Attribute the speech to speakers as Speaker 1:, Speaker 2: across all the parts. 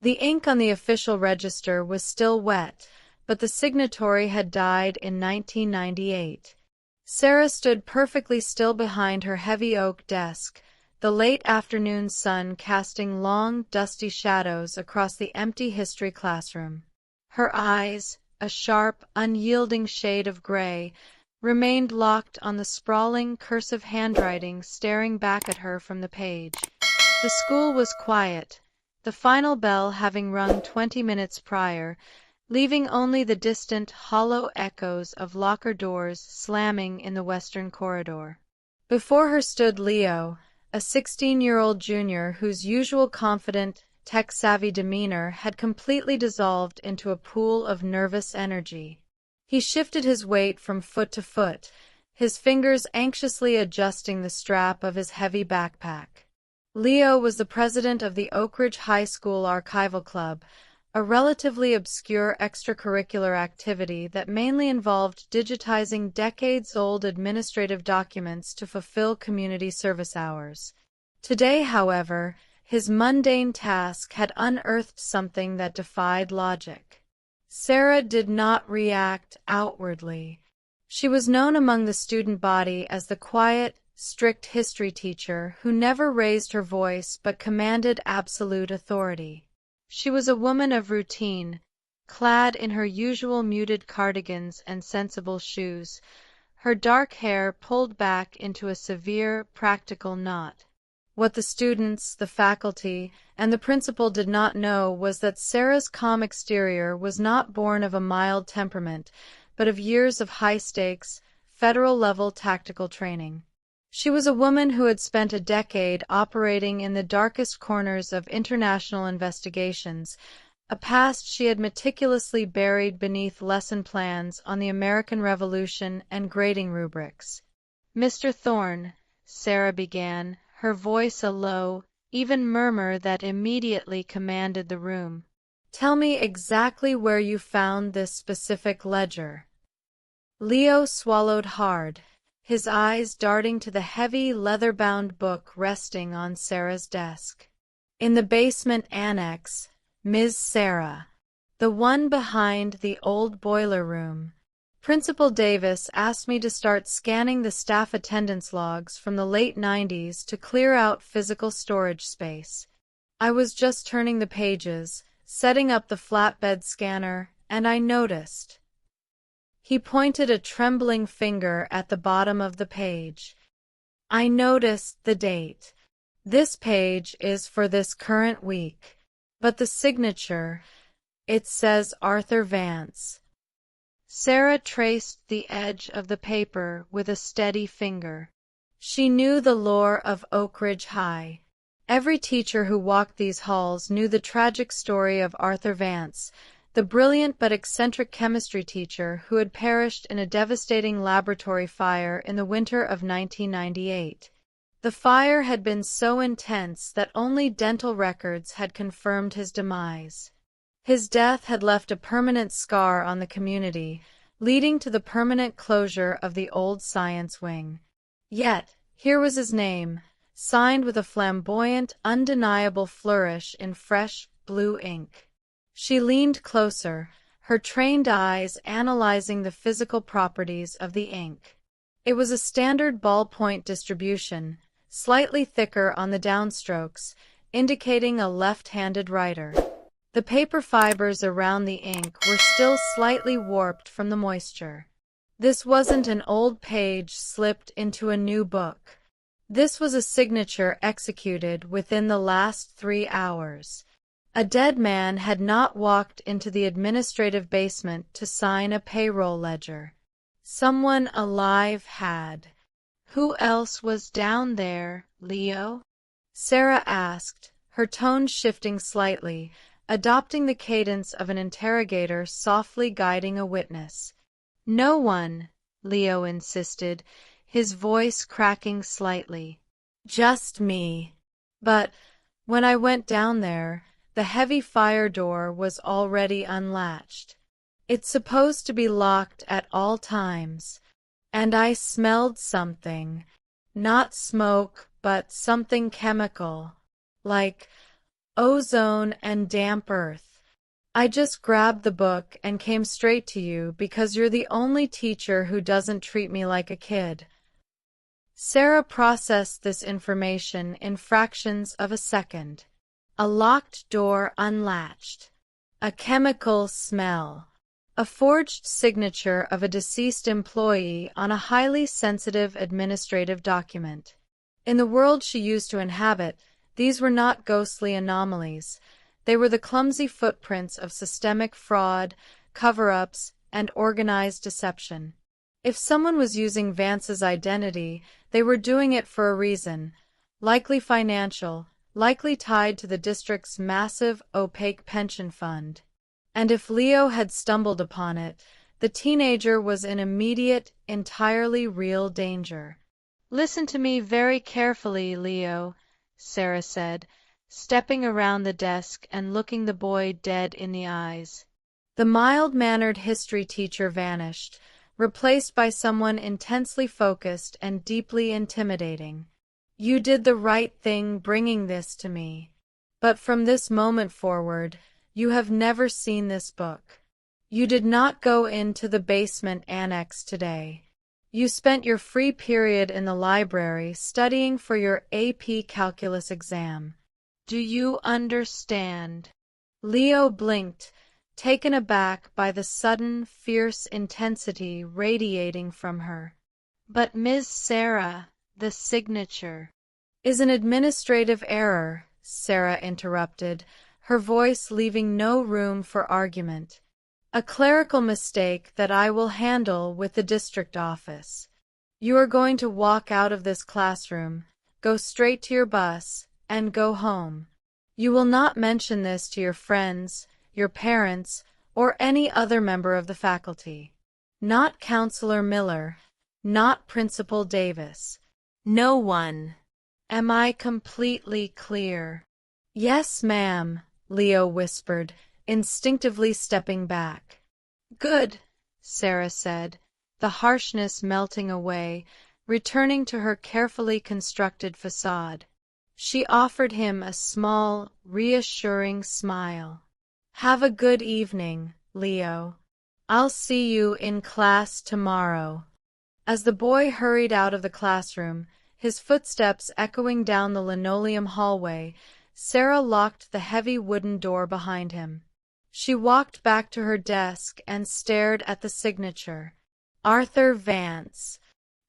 Speaker 1: The ink on the official register was still wet, but the signatory had died in 1998. Sarah stood perfectly still behind her heavy oak desk, the late afternoon sun casting long, dusty shadows across the empty history classroom. Her eyes, a sharp, unyielding shade of gray, remained locked on the sprawling, cursive handwriting staring back at her from the page. The school was quiet, the final bell having rung 20 minutes prior, leaving only the distant, hollow echoes of locker doors slamming in the western corridor. Before her stood Leo, a 16-year-old junior whose usual confident, tech-savvy demeanor had completely dissolved into a pool of nervous energy. He shifted his weight from foot to foot, his fingers anxiously adjusting the strap of his heavy backpack. Leo was the president of the Oak Ridge High School Archival Club, a relatively obscure extracurricular activity that mainly involved digitizing decades-old administrative documents to fulfill community service hours. Today, however, his mundane task had unearthed something that defied logic. Sarah did not react outwardly. She was known among the student body as the quiet, strict history teacher who never raised her voice but commanded absolute authority. She was a woman of routine, clad in her usual muted cardigans and sensible shoes, her dark hair pulled back into a severe, practical knot. What the students, the faculty, and the principal did not know was that Sarah's calm exterior was not born of a mild temperament, but of years of high-stakes, federal-level tactical training. She was a woman who had spent a decade operating in the darkest corners of international investigations, a past she had meticulously buried beneath lesson plans on the American Revolution and grading rubrics. "Mr. Thorne," Sarah began, her voice a low, even murmur that immediately commanded the room. "Tell me exactly where you found this specific ledger." Leo swallowed hard, his eyes darting to the heavy, leather-bound book resting on Sarah's desk. "In the basement annex, Ms. Sarah. The one behind the old boiler room. Principal Davis asked me to start scanning the staff attendance logs from the late 90s to clear out physical storage space. I was just turning the pages, setting up the flatbed scanner, and I noticed." He pointed a trembling finger at the bottom of the page. "I noticed the date. This page is for this current week. But the signature, it says Arthur Vance." Sarah traced the edge of the paper with a steady finger. She knew the lore of Oak Ridge High. Every teacher who walked these halls knew the tragic story of Arthur Vance, the brilliant but eccentric chemistry teacher who had perished in a devastating laboratory fire in the winter of 1998. The fire had been so intense that only dental records had confirmed his demise. His death had left a permanent scar on the community, leading to the permanent closure of the old science wing. Yet, here was his name, signed with a flamboyant, undeniable flourish in fresh, blue ink. She leaned closer, her trained eyes analyzing the physical properties of the ink. It was a standard ballpoint distribution, slightly thicker on the downstrokes, indicating a left-handed writer. The paper fibers around the ink were still slightly warped from the moisture. This wasn't an old page slipped into a new book. This was a signature executed within the last 3 hours. A dead man had not walked into the administrative basement to sign a payroll ledger. Someone alive had. "Who else was down there, Leo?" Sarah asked, her tone shifting slightly, adopting the cadence of an interrogator softly guiding a witness. "No one," Leo insisted, his voice cracking slightly. "Just me. But when I went down there, the heavy fire door was already unlatched. It's supposed to be locked at all times. And I smelled something. Not smoke, but something chemical. Like ozone and damp earth. I just grabbed the book and came straight to you because you're the only teacher who doesn't treat me like a kid. Sarah processed this information in fractions of a second. A locked door unlatched. A chemical smell. A forged signature of a deceased employee on a highly sensitive administrative document. In the world she used to inhabit, these were not ghostly anomalies. They were the clumsy footprints of systemic fraud, cover-ups, and organized deception. If someone was using Vance's identity, they were doing it for a reason, likely financial, likely tied to the district's massive, opaque pension fund. And if Leo had stumbled upon it, the teenager was in immediate, entirely real danger. "Listen to me very carefully, Leo," Sarah said, stepping around the desk and looking the boy dead in the eyes. The mild-mannered history teacher vanished, replaced by someone intensely focused and deeply intimidating. "You did the right thing bringing this to me. But from this moment forward, you have never seen this book. You did not go into the basement annex today. You spent your free period in the library studying for your AP Calculus exam. Do you understand?" Leo blinked, taken aback by the sudden, fierce intensity radiating from her. "But Miss Sarah, the signature is an administrative error," Sarah interrupted, her voice leaving no room for argument. "A clerical mistake that I will handle with the district office. You are going to walk out of this classroom, go straight to your bus, and go home. You will not mention this to your friends, your parents, or any other member of the faculty. Not Counselor Miller, not Principal Davis. No one. Am I completely clear?" "Yes, ma'am," Leo whispered, instinctively stepping back. "Good," Sarah said, the harshness melting away, returning to her carefully constructed facade. She offered him a small, reassuring smile. "Have a good evening, Leo. I'll see you in class tomorrow." As the boy hurried out of the classroom, his footsteps echoing down the linoleum hallway, Sarah locked the heavy wooden door behind him. She walked back to her desk and stared at the signature. Arthur Vance,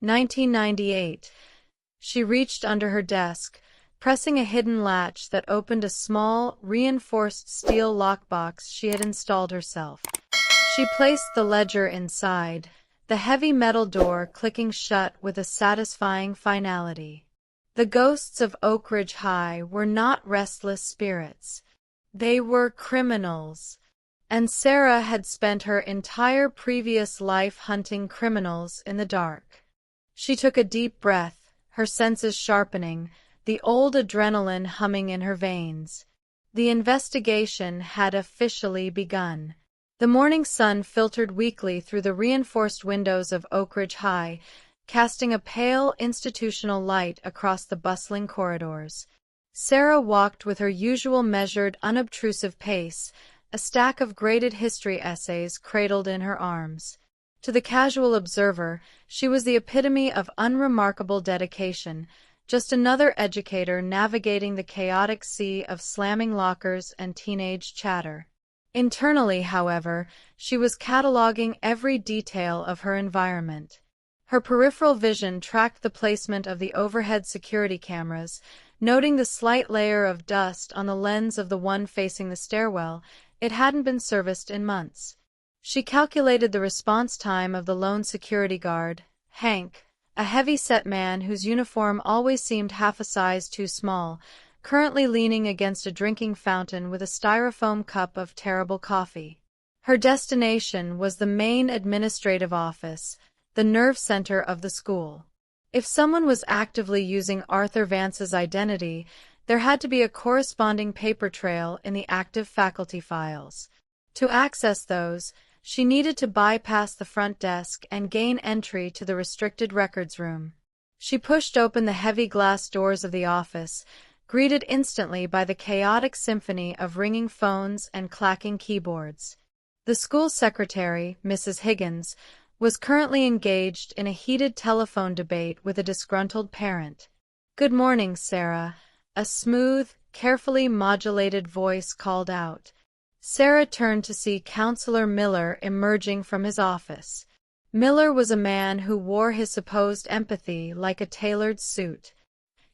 Speaker 1: 1998. She reached under her desk, pressing a hidden latch that opened a small, reinforced steel lockbox she had installed herself. She placed the ledger inside, the heavy metal door clicking shut with a satisfying finality. The ghosts of Oak Ridge High were not restless spirits. They were criminals. And Sarah had spent her entire previous life hunting criminals in the dark. She took a deep breath, her senses sharpening, the old adrenaline humming in her veins. The investigation had officially begun. The morning sun filtered weakly through the reinforced windows of Oak Ridge High, casting a pale institutional light across the bustling corridors. Sarah walked with her usual measured, unobtrusive pace, a stack of graded history essays cradled in her arms. To the casual observer, she was the epitome of unremarkable dedication, just another educator navigating the chaotic sea of slamming lockers and teenage chatter. Internally, however, she was cataloging every detail of her environment. Her peripheral vision tracked the placement of the overhead security cameras, noting the slight layer of dust on the lens of the one facing the stairwell. It hadn't been serviced in months. She calculated the response time of the lone security guard, Hank, a heavy-set man whose uniform always seemed half a size too small, currently leaning against a drinking fountain with a styrofoam cup of terrible coffee. Her destination was the main administrative office, the nerve center of the school. If someone was actively using Arthur Vance's identity, there had to be a corresponding paper trail in the active faculty files. To access those, she needed to bypass the front desk and gain entry to the restricted records room. She pushed open the heavy glass doors of the office, greeted instantly by the chaotic symphony of ringing phones and clacking keyboards. The school secretary, Mrs. Higgins, was currently engaged in a heated telephone debate with a disgruntled parent. "Good morning, Sarah," a smooth, carefully modulated voice called out. Sarah turned to see Counselor Miller emerging from his office. Miller was a man who wore his supposed empathy like a tailored suit.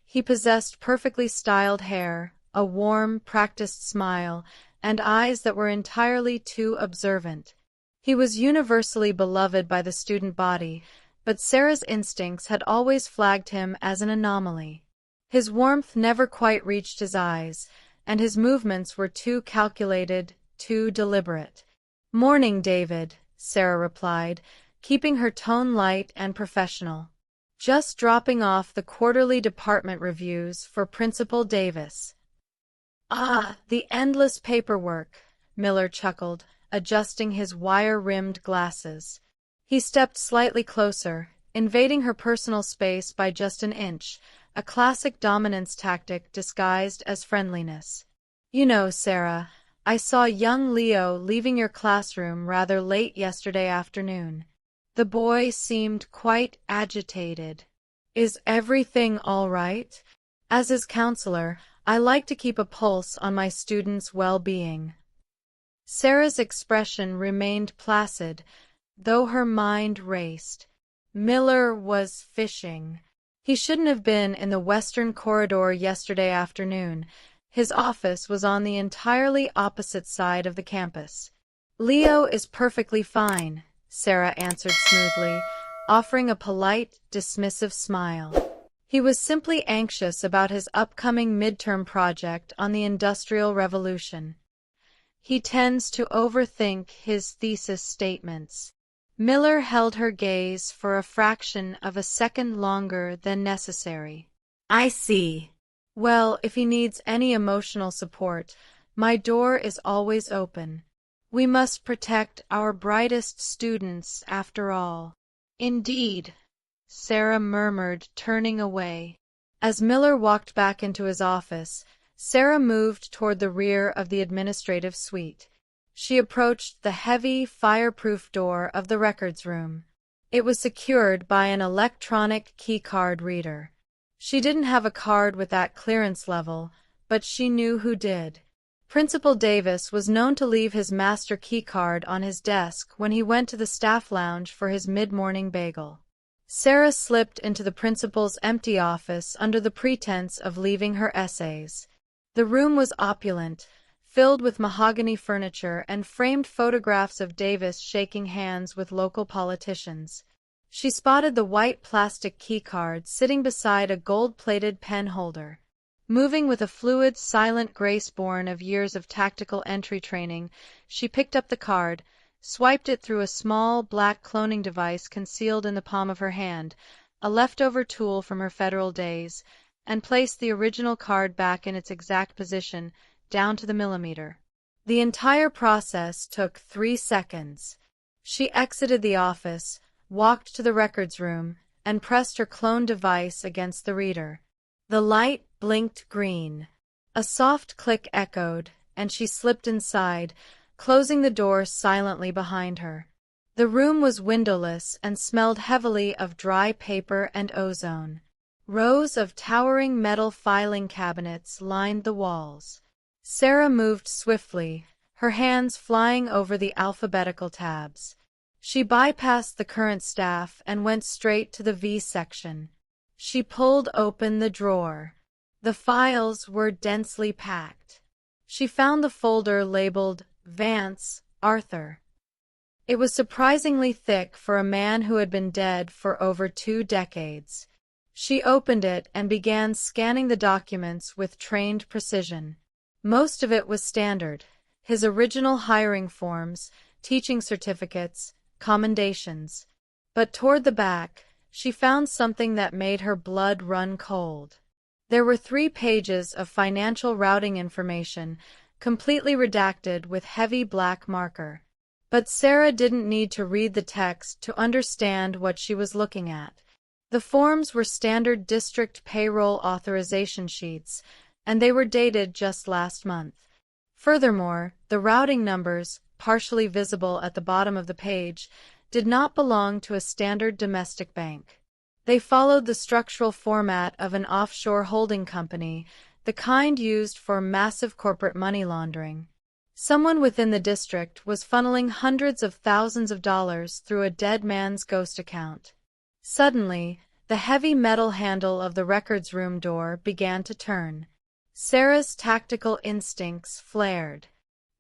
Speaker 1: He possessed perfectly styled hair, a warm, practiced smile, and eyes that were entirely too observant. He was universally beloved by the student body, but Sarah's instincts had always flagged him as an anomaly. His warmth never quite reached his eyes, and his movements were too calculated, too deliberate. "Morning, David," Sarah replied, keeping her tone light and professional. "Just dropping off the quarterly department reviews for Principal Davis." "Ah, the endless paperwork," Miller chuckled, adjusting his wire-rimmed glasses. He stepped slightly closer, invading her personal space by just an inch, a classic dominance tactic disguised as friendliness. "You know, Sarah, I saw young Leo leaving your classroom rather late yesterday afternoon. The boy seemed quite agitated. Is everything all right? As his counselor, I like to keep a pulse on my students' well-being." Sarah's expression remained placid, though her mind raced. Miller was fishing. He shouldn't have been in the Western Corridor yesterday afternoon. His office was on the entirely opposite side of the campus. "Leo is perfectly fine," Sarah answered smoothly, offering a polite, dismissive smile. "He was simply anxious about his upcoming midterm project on the Industrial Revolution. He tends to overthink his thesis statements." Miller held her gaze for a fraction of a second longer than necessary. "I see. Well, if he needs any emotional support, my door is always open. We must protect our brightest students after all." "Indeed," Sarah murmured, turning away. As Miller walked back into his office, Sarah moved toward the rear of the administrative suite. She approached the heavy, fireproof door of the records room. It was secured by an electronic keycard reader. She didn't have a card with that clearance level, but she knew who did. Principal Davis was known to leave his master keycard on his desk when he went to the staff lounge for his mid-morning bagel. Sarah slipped into the principal's empty office under the pretense of leaving her essays. The room was opulent, filled with mahogany furniture and framed photographs of Davis shaking hands with local politicians. She spotted the white plastic keycard sitting beside a gold-plated pen holder. Moving with a fluid, silent grace born of years of tactical entry training, she picked up the card, swiped it through a small, black cloning device concealed in the palm of her hand, a leftover tool from her federal days, and placed the original card back in its exact position, down to the millimeter. The entire process took 3 seconds. She exited the office, walked to the records room, and pressed her clone device against the reader. The light blinked green. A soft click echoed, and she slipped inside, closing the door silently behind her. The room was windowless and smelled heavily of dry paper and ozone. Rows of towering metal filing cabinets lined the walls. Sarah moved swiftly, her hands flying over the alphabetical tabs. She bypassed the current staff and went straight to the V section. She pulled open the drawer. The files were densely packed. She found the folder labeled Vance, Arthur. It was surprisingly thick for a man who had been dead for over 2 decades. She opened it and began scanning the documents with trained precision. Most of it was standard: his original hiring forms, teaching certificates, commendations. But toward the back, she found something that made her blood run cold. There were 3 pages of financial routing information, completely redacted with heavy black marker. But Sarah didn't need to read the text to understand what she was looking at. The forms were standard district payroll authorization sheets, and they were dated just last month. Furthermore, the routing numbers, partially visible at the bottom of the page, did not belong to a standard domestic bank. They followed the structural format of an offshore holding company, the kind used for massive corporate money laundering. Someone within the district was funneling hundreds of thousands of dollars through a dead man's ghost account. Suddenly, the heavy metal handle of the records room door began to turn. Sarah's tactical instincts flared.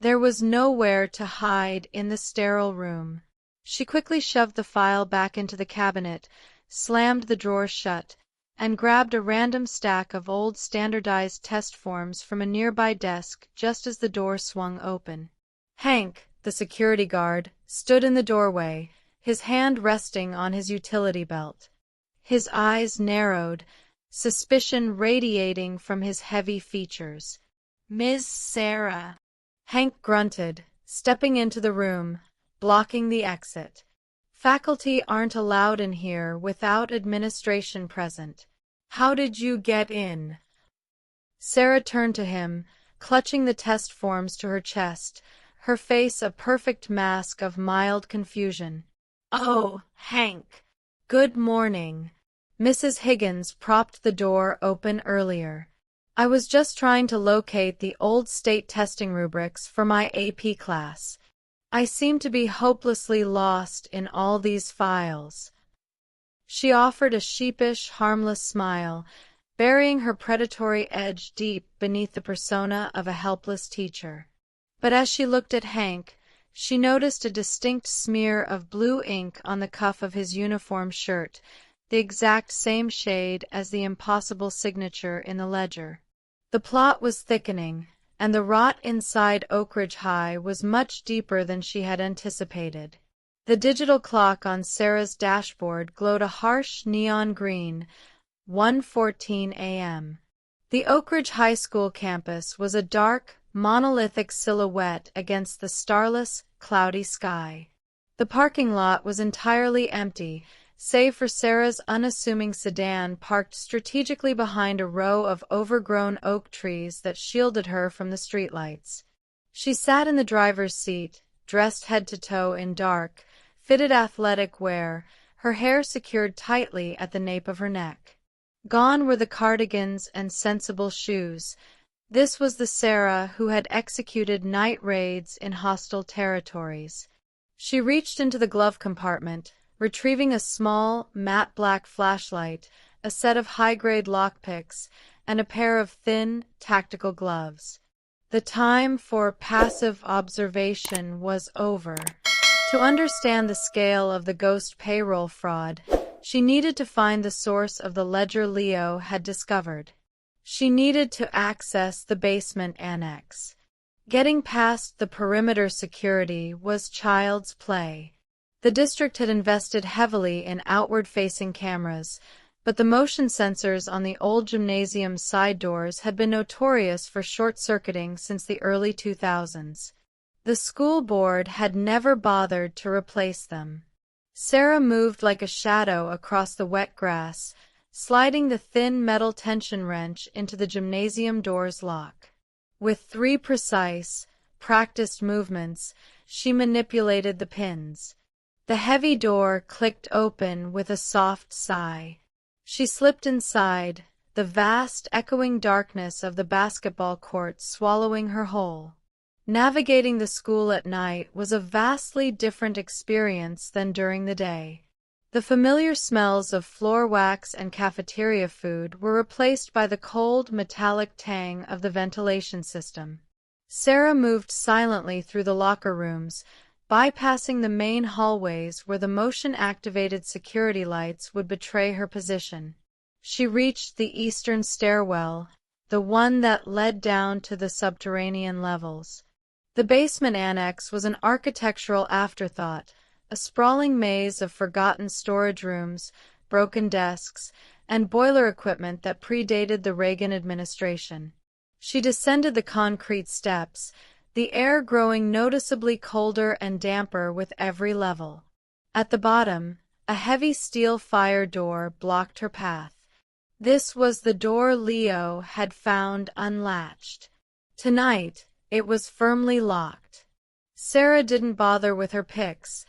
Speaker 1: There was nowhere to hide in the sterile room. She quickly shoved the file back into the cabinet, slammed the drawer shut, and grabbed a random stack of old standardized test forms from a nearby desk just as the door swung open. Hank, the security guard, stood in the doorway, his hand resting on his utility belt. His eyes narrowed, suspicion radiating from his heavy features. "Miss Sarah," Hank grunted, stepping into the room, blocking the exit. "Faculty aren't allowed in here without administration present. How did you get in?" Sarah turned to him, clutching the test forms to her chest, her face a perfect mask of mild confusion. "Oh, Hank. Good morning." Mrs. Higgins propped the door open earlier. "I was just trying to locate the old state testing rubrics for my AP class. I seem to be hopelessly lost in all these files." She offered a sheepish, harmless smile, burying her predatory edge deep beneath the persona of a helpless teacher. But as she looked at Hank, she noticed a distinct smear of blue ink on the cuff of his uniform shirt, the exact same shade as the impossible signature in the ledger. The plot was thickening, and the rot inside Oak Ridge High was much deeper than she had anticipated. The digital clock on Sarah's dashboard glowed a harsh neon green, 1:14 a.m. The Oak Ridge High School campus was a dark, monolithic silhouette against the starless, cloudy sky. The parking lot was entirely empty, save for Sarah's unassuming sedan parked strategically behind a row of overgrown oak trees that shielded her from the streetlights. She sat in the driver's seat, dressed head to toe in dark, fitted athletic wear, her hair secured tightly at the nape of her neck. Gone were the cardigans and sensible shoes. This was the Sarah who had executed night raids in hostile territories. She reached into the glove compartment, retrieving a small, matte black flashlight, a set of high-grade lockpicks, and a pair of thin, tactical gloves. The time for passive observation was over. To understand the scale of the ghost payroll fraud, she needed to find the source of the ledger Leo had discovered. She needed to access the basement annex. Getting past the perimeter security was child's play. The district had invested heavily in outward-facing cameras, but the motion sensors on the old gymnasium side doors had been notorious for short-circuiting since the early 2000s. The school board had never bothered to replace them. Sarah moved like a shadow across the wet grass, sliding the thin metal tension wrench into the gymnasium door's lock. With 3 precise, practiced movements, she manipulated the pins. The heavy door clicked open with a soft sigh. She slipped inside, the vast, echoing darkness of the basketball court swallowing her whole. Navigating the school at night was a vastly different experience than during the day. The familiar smells of floor wax and cafeteria food were replaced by the cold, metallic tang of the ventilation system. Sarah moved silently through the locker rooms, bypassing the main hallways where the motion-activated security lights would betray her position. She reached the eastern stairwell, the one that led down to the subterranean levels. The basement annex was an architectural afterthought, a sprawling maze of forgotten storage rooms, broken desks, and boiler equipment that predated the Reagan administration. She descended the concrete steps, the air growing noticeably colder and damper with every level. At the bottom, a heavy steel fire door blocked her path. This was the door Leo had found unlatched. Tonight, it was firmly locked. Sarah didn't bother with her picks.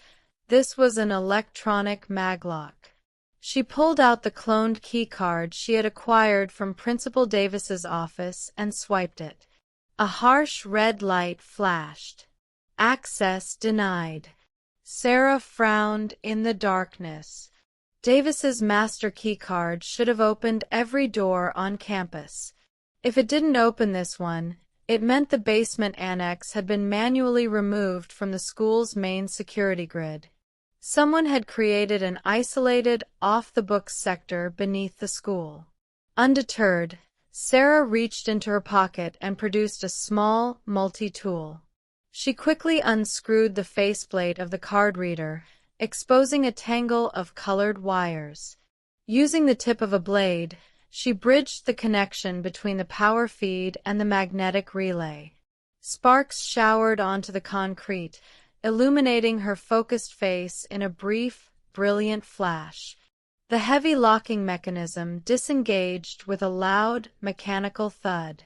Speaker 1: This was an electronic maglock. She pulled out the cloned keycard she had acquired from Principal Davis's office and swiped it. A harsh red light flashed. Access denied. Sarah frowned in the darkness. Davis's master keycard should have opened every door on campus. If it didn't open this one, it meant the basement annex had been manually removed from the school's main security grid. Someone had created an isolated, off-the-books sector beneath the school. Undeterred, Sarah reached into her pocket and produced a small, multi-tool. She quickly unscrewed the faceplate of the card reader, exposing a tangle of colored wires. Using the tip of a blade, she bridged the connection between the power feed and the magnetic relay. Sparks showered onto the concrete, illuminating her focused face in a brief, brilliant flash. The heavy locking mechanism disengaged with a loud, mechanical thud.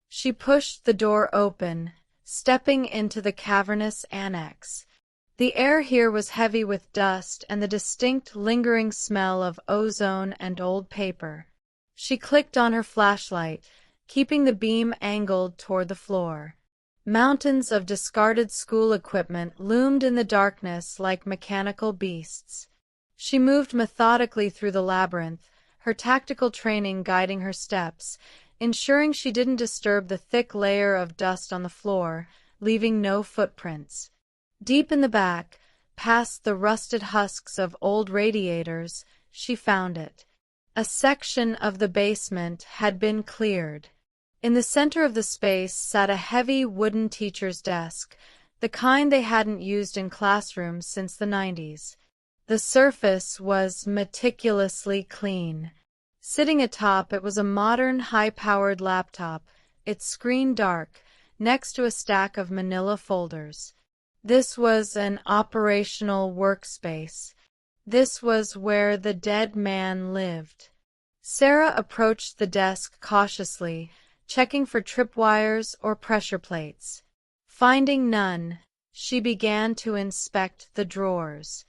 Speaker 1: She pushed the door open, stepping into the cavernous annex. The air here was heavy with dust and the distinct, lingering smell of ozone and old paper. She clicked on her flashlight, keeping the beam angled toward the floor. Mountains of discarded school equipment loomed in the darkness like mechanical beasts. She moved methodically through the labyrinth, her tactical training guiding her steps, ensuring she didn't disturb the thick layer of dust on the floor, leaving no footprints. Deep in the back, past the rusted husks of old radiators, she found it. A section of the basement had been cleared. In the center of the space sat a heavy wooden teacher's desk, the kind they hadn't used in classrooms since the 90s. The surface was meticulously clean. Sitting atop it was a modern, high-powered laptop, its screen dark, next to a stack of manila folders. This was an operational workspace. This was where the dead man lived. Sarah approached the desk cautiously, checking for tripwires or pressure plates. Finding none, she began to inspect the drawers.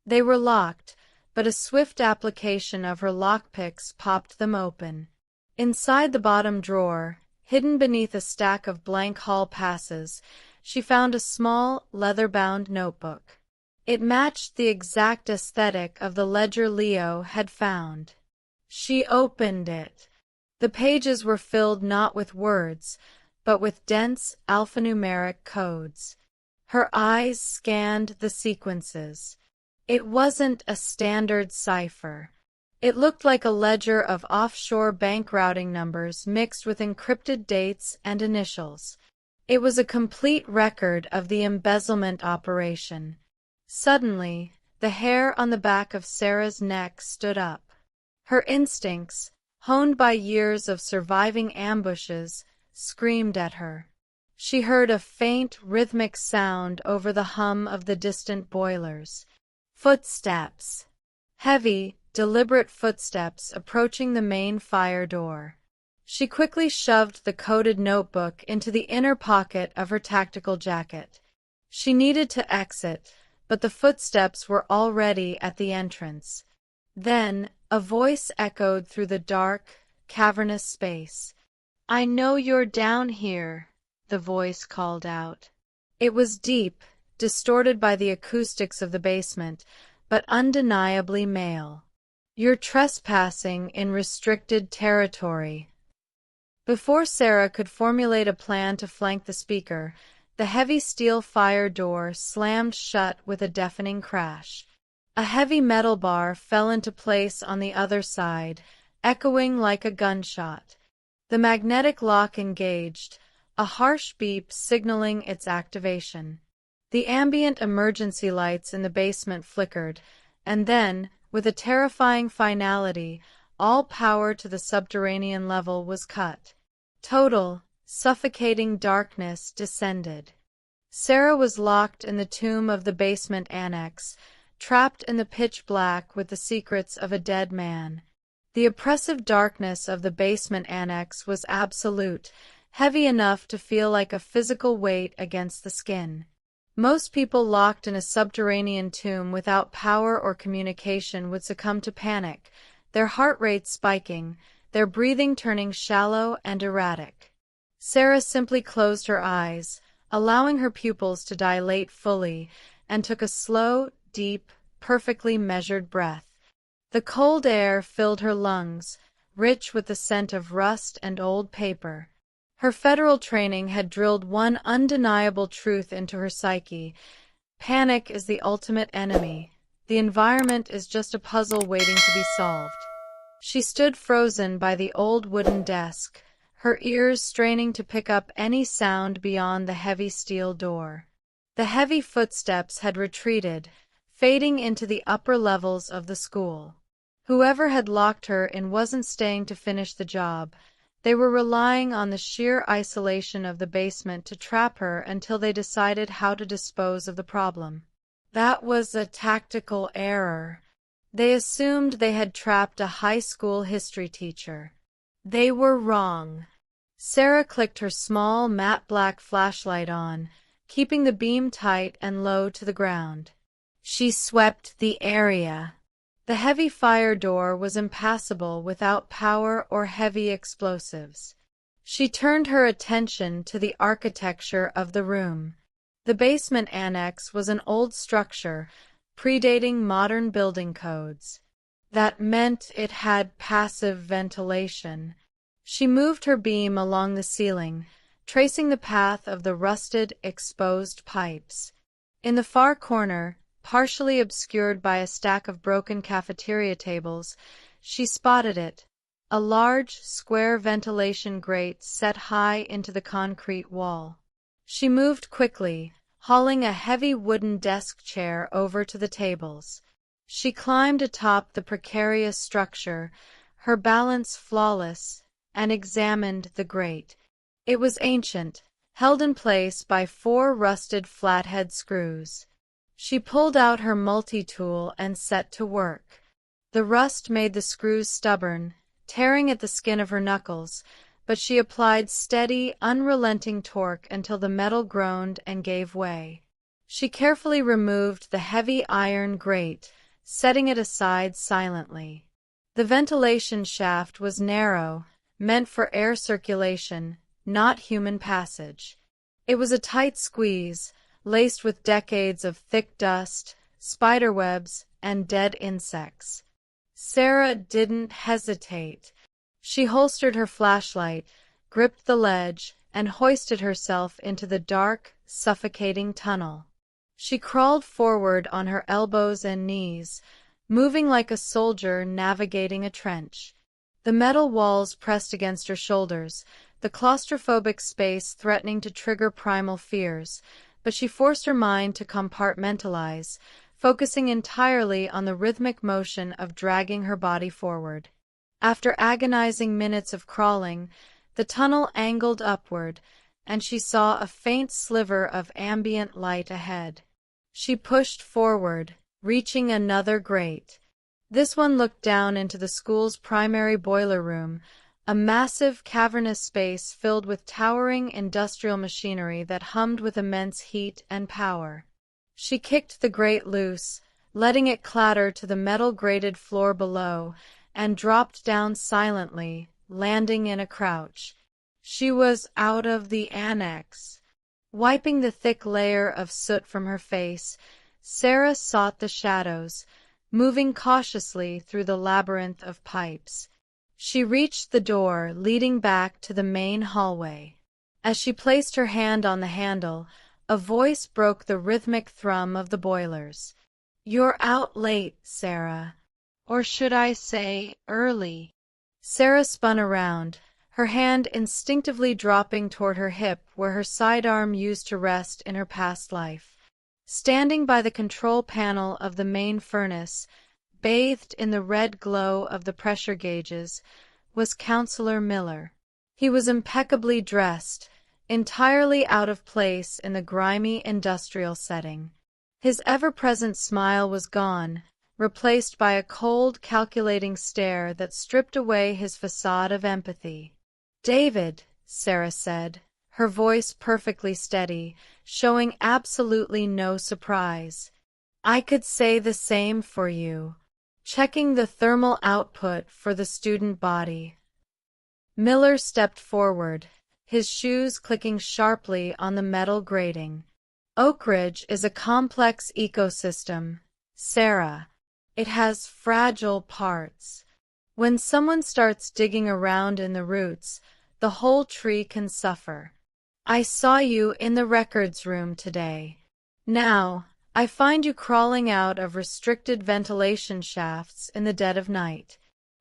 Speaker 1: They were locked, but a swift application of her lockpicks popped them open. Inside the bottom drawer, hidden beneath a stack of blank hall passes, she found a small, leather-bound notebook. It matched the exact aesthetic of the ledger Leo had found. She opened it. The pages were filled not with words, but with dense alphanumeric codes. Her eyes scanned the sequences. It wasn't a standard cipher. It looked like a ledger of offshore bank routing numbers mixed with encrypted dates and initials. It was a complete record of the embezzlement operation. Suddenly, the hair on the back of Sarah's neck stood up. Her instincts, honed by years of surviving ambushes, screamed at her. She heard a faint, rhythmic sound over the hum of the distant boilers. Footsteps. Heavy, deliberate footsteps approaching the main fire door. She quickly shoved the coded notebook into the inner pocket of her tactical jacket. She needed to exit, but the footsteps were already at the entrance. Then, a voice echoed through the dark, cavernous space. "I know you're down here," the voice called out. It was deep, distorted by the acoustics of the basement, but undeniably male. "You're trespassing in restricted territory." Before Sarah could formulate a plan to flank the speaker, the heavy steel fire door slammed shut with a deafening crash. A heavy metal bar fell into place on the other side, echoing like a gunshot. The magnetic lock engaged, a harsh beep signaling its activation. The ambient emergency lights in the basement flickered, and then, with a terrifying finality, all power to the subterranean level was cut. Total, suffocating darkness descended. Sarah was locked in the tomb of the basement annex, trapped in the pitch black with the secrets of a dead man. The oppressive darkness of the basement annex was absolute, heavy enough to feel like a physical weight against the skin. Most people locked in a subterranean tomb without power or communication would succumb to panic, their heart rate spiking, their breathing turning shallow and erratic. Sarah simply closed her eyes, allowing her pupils to dilate fully, and took a slow, deep, perfectly measured breath. The cold air filled her lungs, rich with the scent of rust and old paper. Her federal training had drilled one undeniable truth into her psyche. Panic is the ultimate enemy. The environment is just a puzzle waiting to be solved. She stood frozen by the old wooden desk, her ears straining to pick up any sound beyond the heavy steel door. The heavy footsteps had retreated, fading into the upper levels of the school. Whoever had locked her in wasn't staying to finish the job. They were relying on the sheer isolation of the basement to trap her until they decided how to dispose of the problem. That was a tactical error. They assumed they had trapped a high school history teacher. They were wrong. Sarah clicked her small, matte black flashlight on, keeping the beam tight and low to the ground. She swept the area. The heavy fire door was impassable without power or heavy explosives. She turned her attention to the architecture of the room. The basement annex was an old structure, predating modern building codes. That meant it had passive ventilation. She moved her beam along the ceiling, tracing the path of the rusted, exposed pipes. In the far corner, partially obscured by a stack of broken cafeteria tables, she spotted it, a large, square ventilation grate set high into the concrete wall. She moved quickly, hauling a heavy wooden desk chair over to the tables. She climbed atop the precarious structure, her balance flawless, and examined the grate. It was ancient, held in place by 4 rusted flathead screws. She pulled out her multi-tool and set to work. The rust made the screws stubborn, tearing at the skin of her knuckles, but she applied steady, unrelenting torque until the metal groaned and gave way. She carefully removed the heavy iron grate, setting it aside silently. The ventilation shaft was narrow, meant for air circulation, not human passage. It was a tight squeeze, laced with decades of thick dust, spiderwebs, and dead insects. Sarah didn't hesitate. She holstered her flashlight, gripped the ledge, and hoisted herself into the dark, suffocating tunnel. She crawled forward on her elbows and knees, moving like a soldier navigating a trench. The metal walls pressed against her shoulders, the claustrophobic space threatening to trigger primal fears, but she forced her mind to compartmentalize, focusing entirely on the rhythmic motion of dragging her body forward. After agonizing minutes of crawling, the tunnel angled upward, and she saw a faint sliver of ambient light ahead. She pushed forward, reaching another grate. This one looked down into the school's primary boiler room, a massive, cavernous space filled with towering industrial machinery that hummed with immense heat and power. She kicked the grate loose, letting it clatter to the metal-grated floor below, and dropped down silently, landing in a crouch. She was out of the annex. Wiping the thick layer of soot from her face, Sarah sought the shadows, moving cautiously through the labyrinth of pipes. She reached the door leading back to the main hallway. As she placed her hand on the handle, a voice broke the rhythmic thrum of the boilers. "You're out late, Sarah. Or should I say, early?" Sarah spun around, her hand instinctively dropping toward her hip where her sidearm used to rest in her past life. Standing by the control panel of the main furnace, bathed in the red glow of the pressure gauges, was Counselor Miller. He was impeccably dressed, entirely out of place in the grimy industrial setting. His ever-present smile was gone, replaced by a cold, calculating stare that stripped away his facade of empathy. "David," Sarah said, her voice perfectly steady, showing absolutely no surprise. "I could say the same for you." Checking the thermal output for the student body. Miller stepped forward, his shoes clicking sharply on the metal grating. "Oak Ridge is a complex ecosystem, Sarah. It has fragile parts. When someone starts digging around in the roots, the whole tree can suffer. I saw you in the records room today. Now, I find you crawling out of restricted ventilation shafts in the dead of night.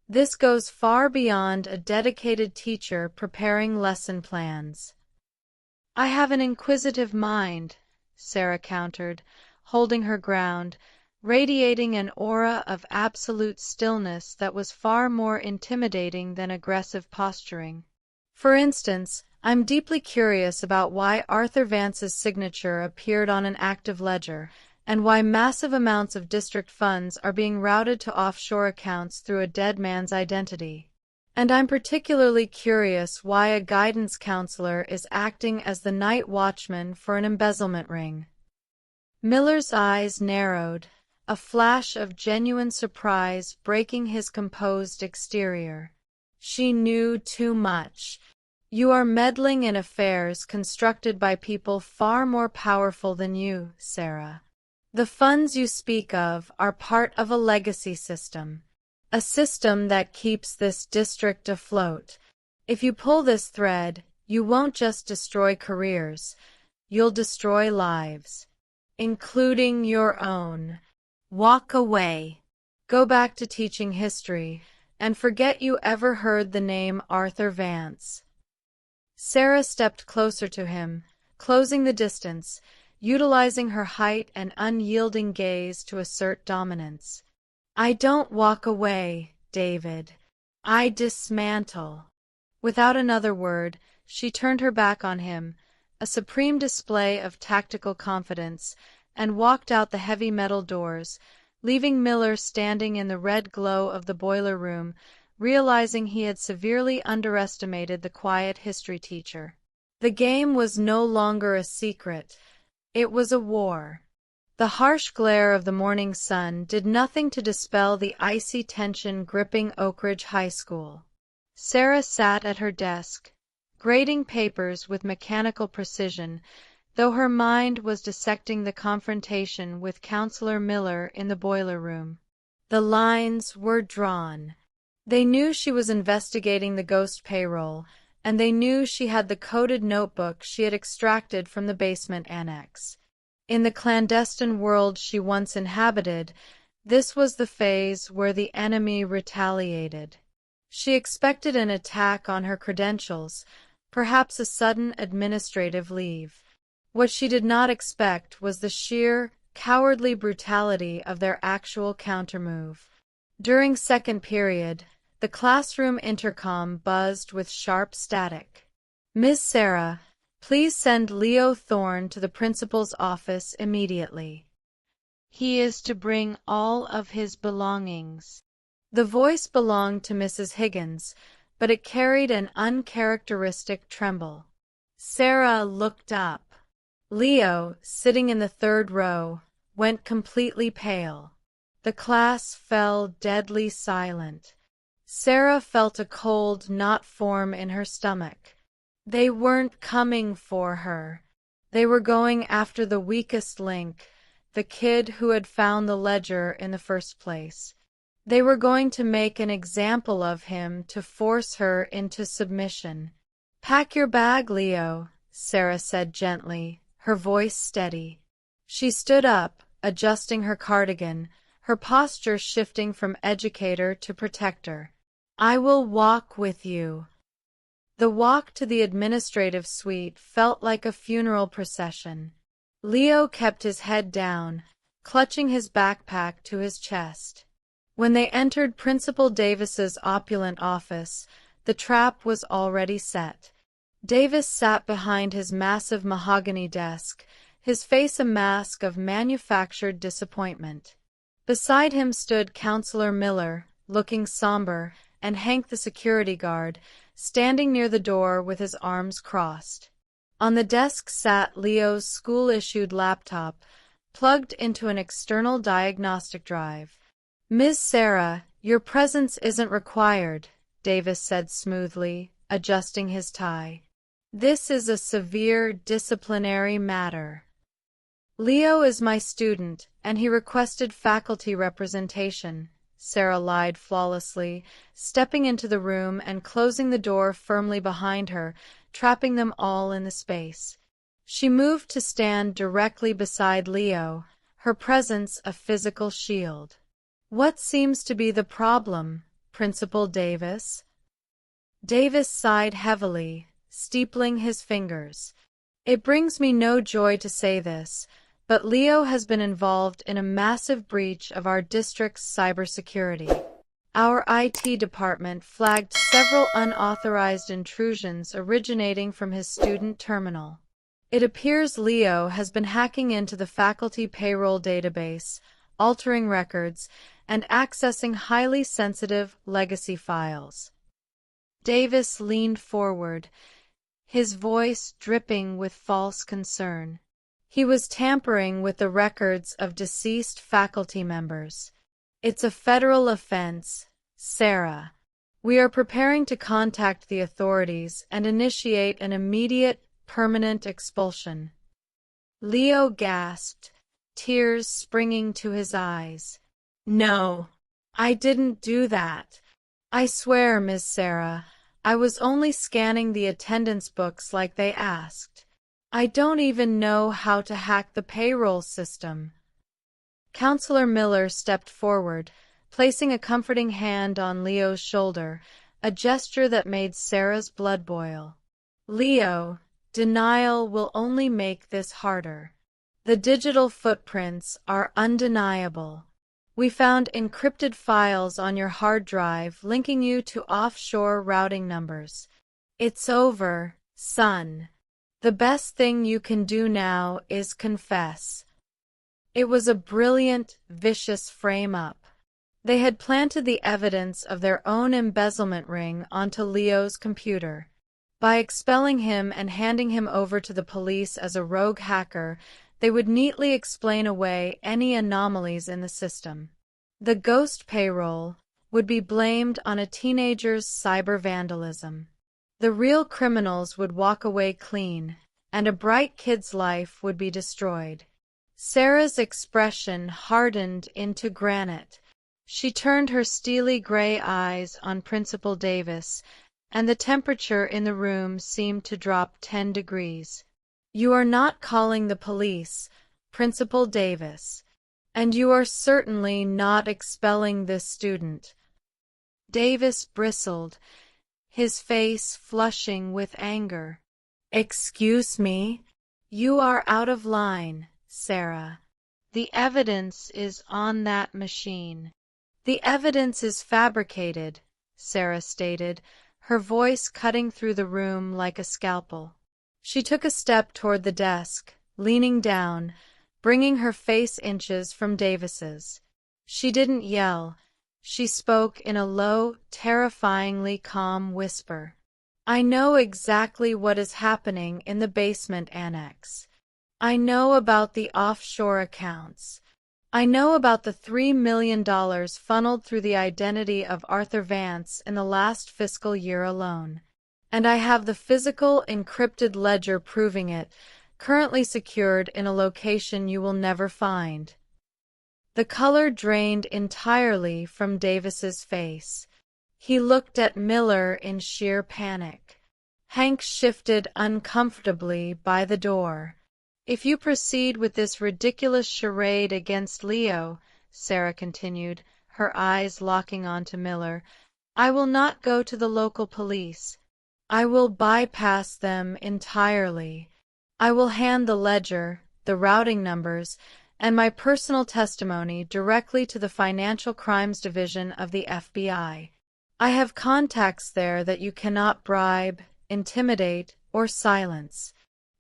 Speaker 1: This goes far beyond a dedicated teacher preparing lesson plans." "I have an inquisitive mind," Sarah countered, holding her ground, radiating an aura of absolute stillness that was far more intimidating than aggressive posturing. "For instance, I'm deeply curious about why Arthur Vance's signature appeared on an active ledger, and why massive amounts of district funds are being routed to offshore accounts through a dead man's identity. And I'm particularly curious why a guidance counselor is acting as the night watchman for an embezzlement ring." Miller's eyes narrowed, a flash of genuine surprise breaking his composed exterior. "She knew too much. You are meddling in affairs constructed by people far more powerful than you, Sarah. The funds you speak of are part of a legacy system. A system that keeps this district afloat. If you pull this thread, you won't just destroy careers, you'll destroy lives. Including your own. Walk away. Go back to teaching history, and forget you ever heard the name Arthur Vance." Sarah stepped closer to him, closing the distance, utilizing her height and unyielding gaze to assert dominance. "I don't walk away, David. I dismantle." Without another word, she turned her back on him, a supreme display of tactical confidence, and walked out the heavy metal doors, leaving Miller standing in the red glow of the boiler room, realizing he had severely underestimated the quiet history teacher. The game was no longer a secret. It was a war. The harsh glare of the morning sun did nothing to dispel the icy tension gripping Oak Ridge High School. Sarah sat at her desk, grading papers with mechanical precision, though her mind was dissecting the confrontation with Counselor Miller in the boiler room. The lines were drawn. They knew she was investigating the ghost payroll, and they knew she had the coded notebook she had extracted from the basement annex. In the clandestine world she once inhabited, this was the phase where the enemy retaliated. She expected an attack on her credentials, perhaps a sudden administrative leave. What she did not expect was the sheer, cowardly brutality of their actual countermove. During second period, the classroom intercom buzzed with sharp static. "Miss Sarah, please send Leo Thorne to the principal's office immediately. He is to bring all of his belongings." The voice belonged to Mrs. Higgins, but it carried an uncharacteristic tremble. Sarah looked up. Leo, sitting in the third row, went completely pale. The class fell deadly silent. Sarah felt a cold knot form in her stomach. They weren't coming for her. They were going after the weakest link, the kid who had found the ledger in the first place. They were going to make an example of him to force her into submission. "Pack your bag, Leo," Sarah said gently, her voice steady. She stood up, adjusting her cardigan, her posture shifting from educator to protector. "I will walk with you." The walk to the administrative suite felt like a funeral procession. Leo kept his head down, clutching his backpack to his chest. When they entered Principal Davis's opulent office, the trap was already set. Davis sat behind his massive mahogany desk, his face a mask of manufactured disappointment. Beside him stood Counselor Miller, looking somber, and Hank the security guard, standing near the door with his arms crossed. On the desk sat Leo's school-issued laptop, plugged into an external diagnostic drive. "Ms. Sarah, your presence isn't required," Davis said smoothly, adjusting his tie. "This is a severe disciplinary matter. Leo is my student, and he requested faculty representation," Sarah lied flawlessly, stepping into the room and closing the door firmly behind her, trapping them all in the space. She moved to stand directly beside Leo, her presence a physical shield. "What seems to be the problem, Principal Davis?" Davis sighed heavily, steepling his fingers. "It brings me no joy to say this, but Leo has been involved in a massive breach of our district's cybersecurity. Our IT department flagged several unauthorized intrusions originating from his student terminal. It appears Leo has been hacking into the faculty payroll database, altering records, and accessing highly sensitive legacy files." Davis leaned forward, his voice dripping with false concern. "He was tampering with the records of deceased faculty members. It's a federal offense, Sarah. We are preparing to contact the authorities and initiate an immediate, permanent expulsion." Leo gasped, tears springing to his eyes. "No, I didn't do that. I swear, Miss Sarah, I was only scanning the attendance books like they asked. I don't even know how to hack the payroll system." Counselor Miller stepped forward, placing a comforting hand on Leo's shoulder, a gesture that made Sarah's blood boil. "Leo, denial will only make this harder. The digital footprints are undeniable. We found encrypted files on your hard drive linking you to offshore routing numbers. It's over, son. The best thing you can do now is confess." It was a brilliant, vicious frame-up. They had planted the evidence of their own embezzlement ring onto Leo's computer. By expelling him and handing him over to the police as a rogue hacker, they would neatly explain away any anomalies in the system. The ghost payroll would be blamed on a teenager's cyber vandalism. The real criminals would walk away clean, and a bright kid's life would be destroyed. Sarah's expression hardened into granite. She turned her steely gray eyes on Principal Davis, and the temperature in the room seemed to drop 10 degrees. "You are not calling the police, Principal Davis, and you are certainly not expelling this student." Davis bristled, his face flushing with anger. "Excuse me? You are out of line, Sarah. The evidence is on that machine." "The evidence is fabricated," Sarah stated, her voice cutting through the room like a scalpel. She took a step toward the desk, leaning down, bringing her face inches from Davis's. She didn't yell. She spoke in a low, terrifyingly calm whisper. "I know exactly what is happening in the basement annex. I know about the offshore accounts. I know about the $3 million funneled through the identity of Arthur Vance in the last fiscal year alone. And I have the physical encrypted ledger proving it, currently secured in a location you will never find." The color drained entirely from Davis's face. He looked at Miller in sheer panic. Hank shifted uncomfortably by the door. "If you proceed with this ridiculous charade against Leo," Sarah continued, her eyes locking onto Miller, "I will not go to the local police. I will bypass them entirely. I will hand the ledger, the routing numbers, and my personal testimony directly to the Financial Crimes Division of the FBI. I have contacts there that you cannot bribe, intimidate, or silence.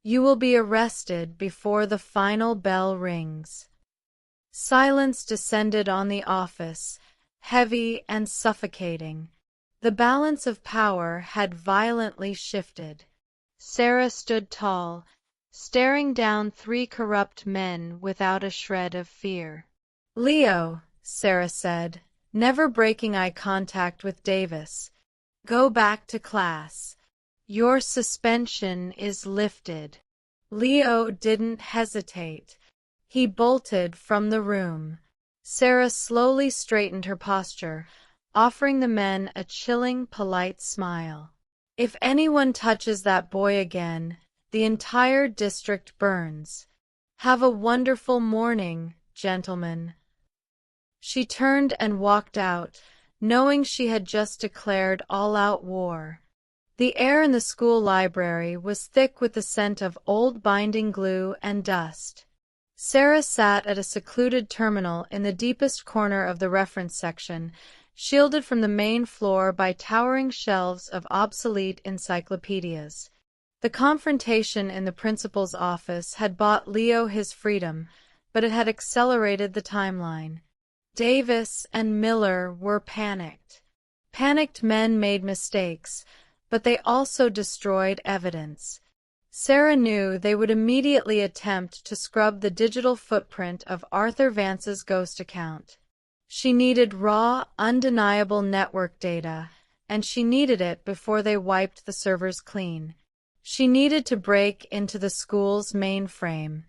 Speaker 1: You will be arrested before the final bell rings." Silence descended on the office, heavy and suffocating. The balance of power had violently shifted. Sarah stood tall, staring down three corrupt men without a shred of fear. "Leo," Sarah said, never breaking eye contact with Davis, "go back to class. Your suspension is lifted." Leo didn't hesitate. He bolted from the room. Sarah slowly straightened her posture, offering the men a chilling, polite smile. "If anyone touches that boy again, the entire district burns. Have a wonderful morning, gentlemen." She turned and walked out, knowing she had just declared all-out war. The air in the school library was thick with the scent of old binding glue and dust. Sarah sat at a secluded terminal in the deepest corner of the reference section, shielded from the main floor by towering shelves of obsolete encyclopedias. The confrontation in the principal's office had bought Leo his freedom, but it had accelerated the timeline. Davis and Miller were panicked. Panicked men made mistakes, but they also destroyed evidence. Sarah knew they would immediately attempt to scrub the digital footprint of Arthur Vance's ghost account. She needed raw, undeniable network data, and she needed it before they wiped the servers clean. She needed to break into the school's mainframe.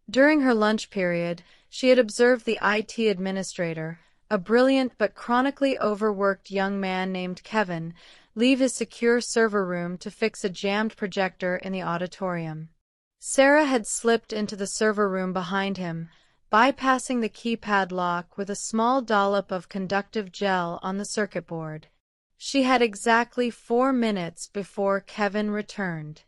Speaker 1: During her lunch period, she had observed the IT administrator, a brilliant but chronically overworked young man named Kevin, leave his secure server room to fix a jammed projector in the auditorium. Sarah had slipped into the server room behind him, bypassing the keypad lock with a small dollop of conductive gel on the circuit board. She had exactly 4 minutes before Kevin returned.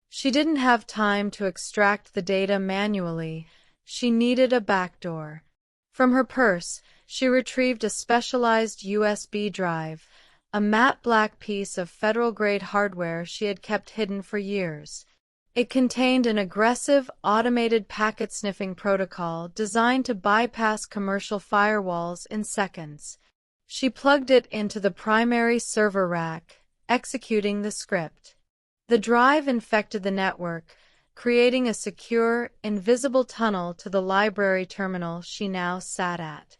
Speaker 1: She didn't have time to extract the data manually. She needed a backdoor. From her purse, she retrieved a specialized USB drive, a matte black piece of federal-grade hardware she had kept hidden for years. It contained an aggressive, automated packet-sniffing protocol designed to bypass commercial firewalls in seconds. She plugged it into the primary server rack, executing the script. The drive infected the network, creating a secure, invisible tunnel to the library terminal she now sat at.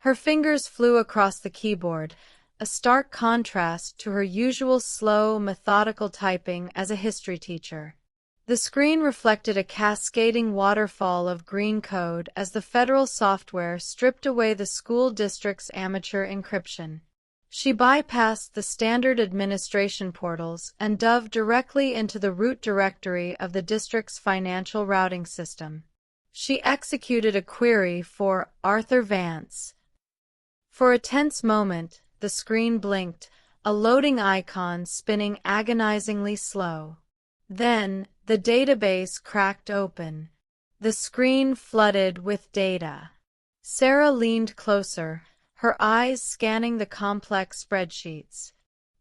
Speaker 1: Her fingers flew across the keyboard, a stark contrast to her usual slow, methodical typing as a history teacher. The screen reflected a cascading waterfall of green code as the federal software stripped away the school district's amateur encryption. She bypassed the standard administration portals and dove directly into the root directory of the district's financial routing system. She executed a query for Arthur Vance. For a tense moment, the screen blinked, a loading icon spinning agonizingly slow. Then, the database cracked open. The screen flooded with data. Sarah leaned closer, her eyes scanning the complex spreadsheets.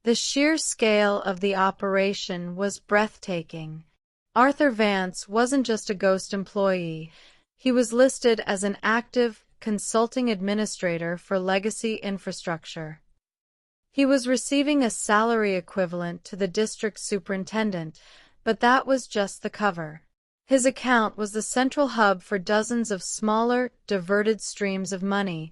Speaker 1: The sheer scale of the operation was breathtaking. Arthur Vance wasn't just a ghost employee. He was listed as an active, consulting administrator for legacy infrastructure. He was receiving a salary equivalent to the district superintendent, but that was just the cover. His account was the central hub for dozens of smaller, diverted streams of money,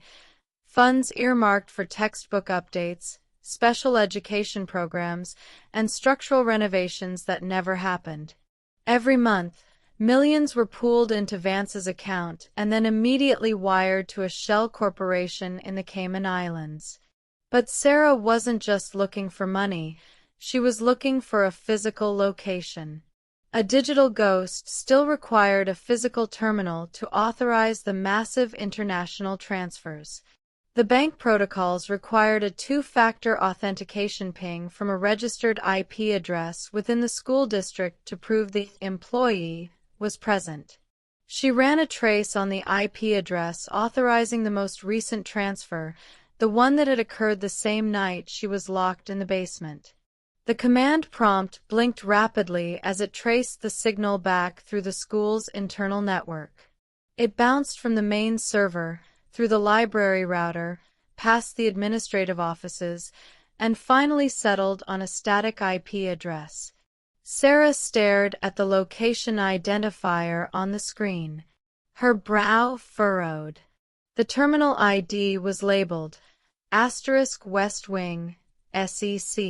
Speaker 1: funds earmarked for textbook updates, special education programs, and structural renovations that never happened. Every month, millions were pooled into Vance's account and then immediately wired to a shell corporation in the Cayman Islands. But Sarah wasn't just looking for money, she was looking for a physical location. A digital ghost still required a physical terminal to authorize the massive international transfers. The bank protocols required a 2-factor authentication ping from a registered IP address within the school district to prove the employee was present. She ran a trace on the IP address authorizing the most recent transfer, the one that had occurred the same night she was locked in the basement. The command prompt blinked rapidly as it traced the signal back through the school's internal network. It bounced from the main server, through the library router, past the administrative offices, and finally settled on a static IP address. Sarah stared at the location identifier on the screen. Her brow furrowed. The terminal ID was labeled *West Wing, SEC.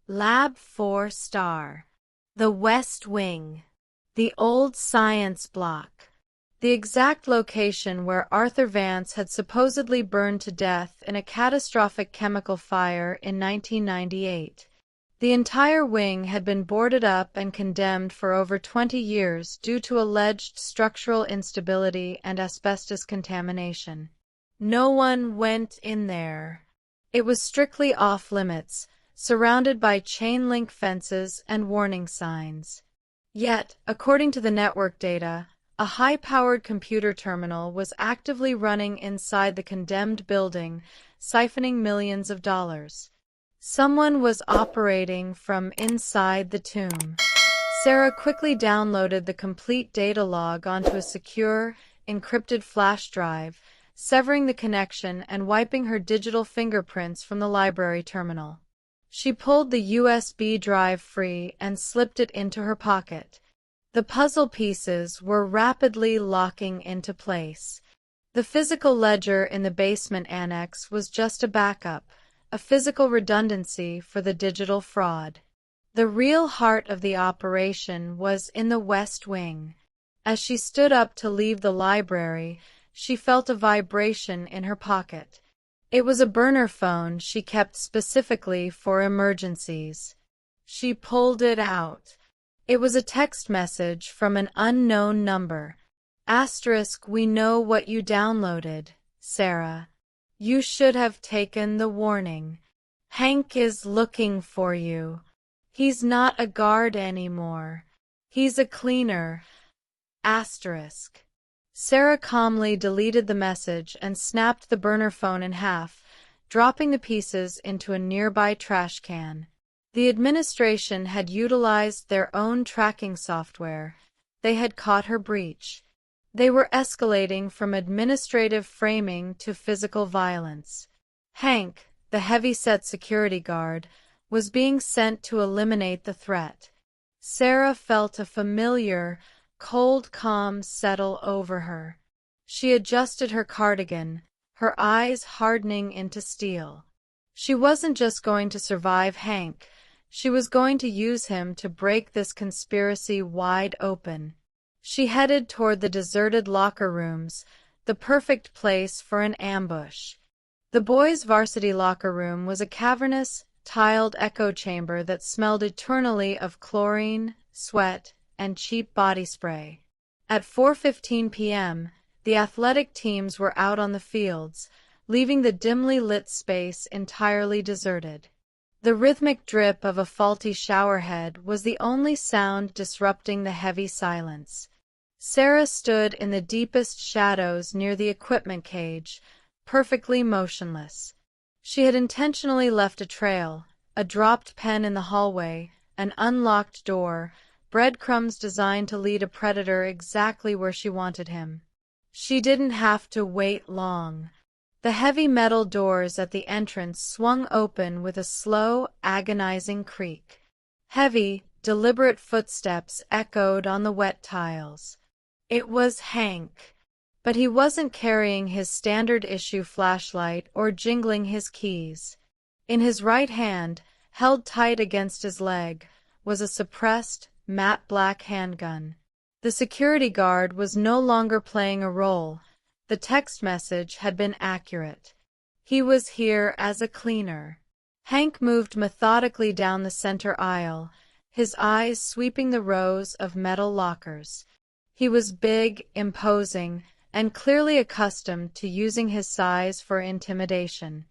Speaker 1: Lab 4 Star. The West Wing. The old science block. The exact location where Arthur Vance had supposedly burned to death in a catastrophic chemical fire in 1998. The entire wing had been boarded up and condemned for over 20 years due to alleged structural instability and asbestos contamination. No one went in there. It was strictly off-limits, surrounded by chain-link fences and warning signs. Yet, according to the network data, a high-powered computer terminal was actively running inside the condemned building, siphoning millions of dollars. Someone was operating from inside the tomb. Sarah quickly downloaded the complete data log onto a secure, encrypted flash drive, severing the connection and wiping her digital fingerprints from the library terminal. She pulled the USB drive free and slipped it into her pocket. The puzzle pieces were rapidly locking into place. The physical ledger in the basement annex was just a backup, a physical redundancy for the digital fraud. The real heart of the operation was in the West Wing. As she stood up to leave the library, she felt a vibration in her pocket. It was a burner phone she kept specifically for emergencies. She pulled it out. It was a text message from an unknown number. "We know what you downloaded, Sarah. You should have taken the warning. Hank is looking for you. He's not a guard anymore. He's a cleaner. Sarah calmly deleted the message and snapped the burner phone in half, dropping the pieces into a nearby trash can. The administration had utilized their own tracking software. They had caught her breach. They were escalating from administrative framing to physical violence. Hank, the heavy-set security guard, was being sent to eliminate the threat. Sarah felt a familiar, cold calm settle over her. She adjusted her cardigan, her eyes hardening into steel. She wasn't just going to survive Hank, she was going to use him to break this conspiracy wide open. She headed toward the deserted locker rooms, the perfect place for an ambush. The boys' varsity locker room was a cavernous, tiled echo chamber that smelled eternally of chlorine, sweat, and cheap body spray. At 4:15 p.m., the athletic teams were out on the fields, leaving the dimly lit space entirely deserted. The rhythmic drip of a faulty showerhead was the only sound disrupting the heavy silence. Sarah stood in the deepest shadows near the equipment cage, perfectly motionless. She had intentionally left a trail, a dropped pen in the hallway, an unlocked door, breadcrumbs designed to lead a predator exactly where she wanted him. She didn't have to wait long. The heavy metal doors at the entrance swung open with a slow, agonizing creak. Heavy, deliberate footsteps echoed on the wet tiles. It was Hank. But he wasn't carrying his standard-issue flashlight or jingling his keys. In his right hand, held tight against his leg, was a suppressed, matte black handgun. The security guard was no longer playing a role. The text message had been accurate. He was here as a cleaner. Hank moved methodically down the center aisle, his eyes sweeping the rows of metal lockers. He was big, imposing, and clearly accustomed to using his size for intimidation.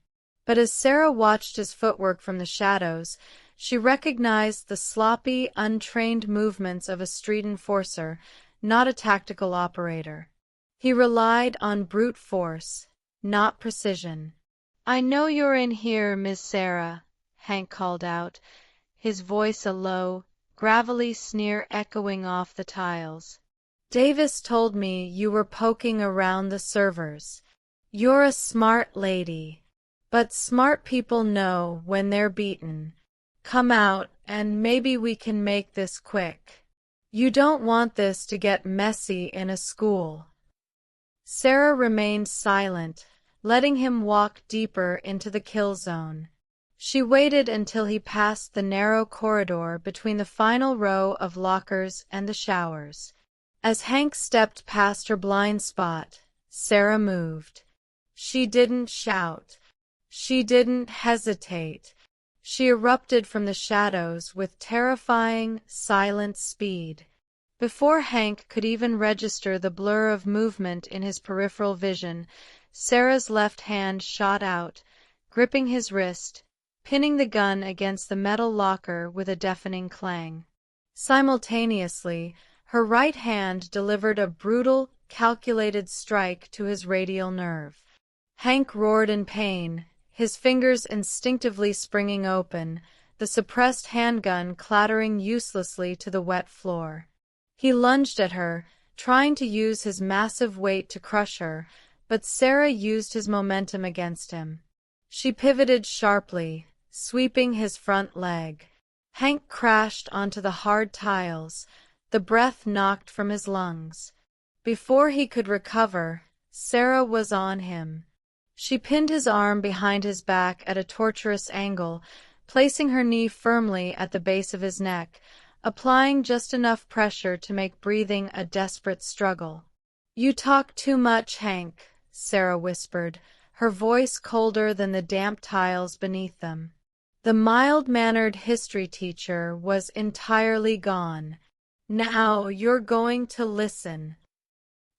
Speaker 1: But as Sarah watched his footwork from the shadows, she recognized the sloppy, untrained movements of a street enforcer, not a tactical operator. He relied on brute force, not precision. "I know you're in here, Miss Sarah," Hank called out, his voice a low, gravelly sneer echoing off the tiles. "Davis told me you were poking around the servers. You're a smart lady. But smart people know when they're beaten. Come out, and maybe we can make this quick. You don't want this to get messy in a school. Sarah remained silent, letting him walk deeper into the kill zone. She waited until he passed the narrow corridor between the final row of lockers and the showers. As Hank stepped past her blind spot, Sarah moved. She didn't shout. She didn't hesitate. She erupted from the shadows with terrifying, silent speed. Before Hank could even register the blur of movement in his peripheral vision, Sarah's left hand shot out, gripping his wrist, pinning the gun against the metal locker with a deafening clang. Simultaneously, her right hand delivered a brutal, calculated strike to his radial nerve. Hank roared in pain, his fingers instinctively springing open, the suppressed handgun clattering uselessly to the wet floor. He lunged at her, trying to use his massive weight to crush her, but Sarah used his momentum against him. She pivoted sharply, sweeping his front leg. Hank crashed onto the hard tiles, the breath knocked from his lungs. Before he could recover, Sarah was on him. She pinned his arm behind his back at a torturous angle, placing her knee firmly at the base of his neck, applying just enough pressure to make breathing a desperate struggle. "You talk too much, Hank," Sarah whispered, her voice colder than the damp tiles beneath them. The mild-mannered history teacher was entirely gone. "Now you're going to listen."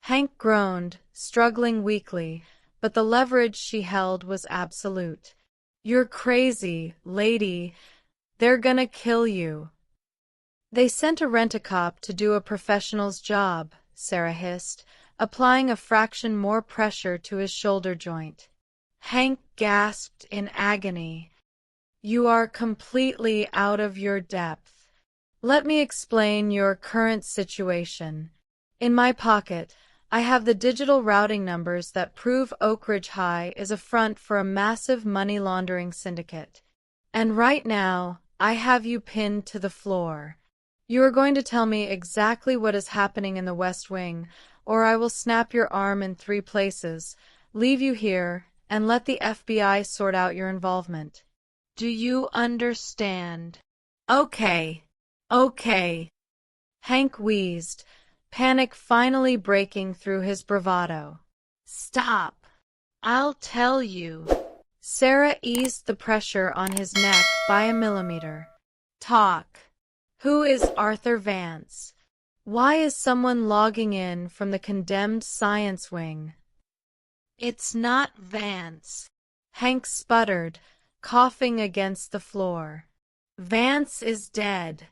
Speaker 1: Hank groaned, struggling weakly, but the leverage she held was absolute. "You're crazy, lady. They're gonna kill you." "They sent a rent-a-cop to do a professional's job," Sarah hissed, applying a fraction more pressure to his shoulder joint. Hank gasped in agony. "You are completely out of your depth. Let me explain your current situation. In my pocket, I have the digital routing numbers that prove Oak Ridge High is a front for a massive money laundering syndicate. And right now, I have you pinned to the floor. You are going to tell me exactly what is happening in the West Wing, or I will snap your arm in 3 places, leave you here, and let the FBI sort out your involvement. Do you understand?" "Okay. Okay." Hank wheezed, panic finally breaking through his bravado. "Stop. I'll tell you." Sarah eased the pressure on his neck by a millimeter. "Talk. Who is Arthur Vance? Why is someone logging in from the condemned science wing?" "It's not Vance," Hank sputtered, coughing against the floor. "Vance is dead.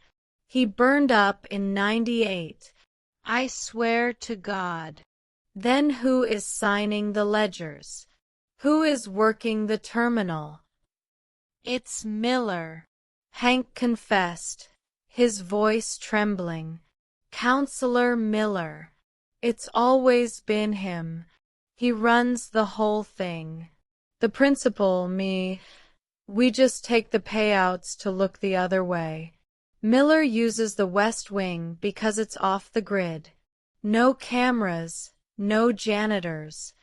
Speaker 1: He burned up in '98. I swear to God." "Then who is signing the ledgers? Who is working the terminal?" "It's Miller," Hank confessed, his voice trembling. "Counselor Miller. It's always been him. He runs the whole thing. The principal, we just take the payouts to look the other way. Miller uses the West Wing because it's off the grid. No cameras, no janitors.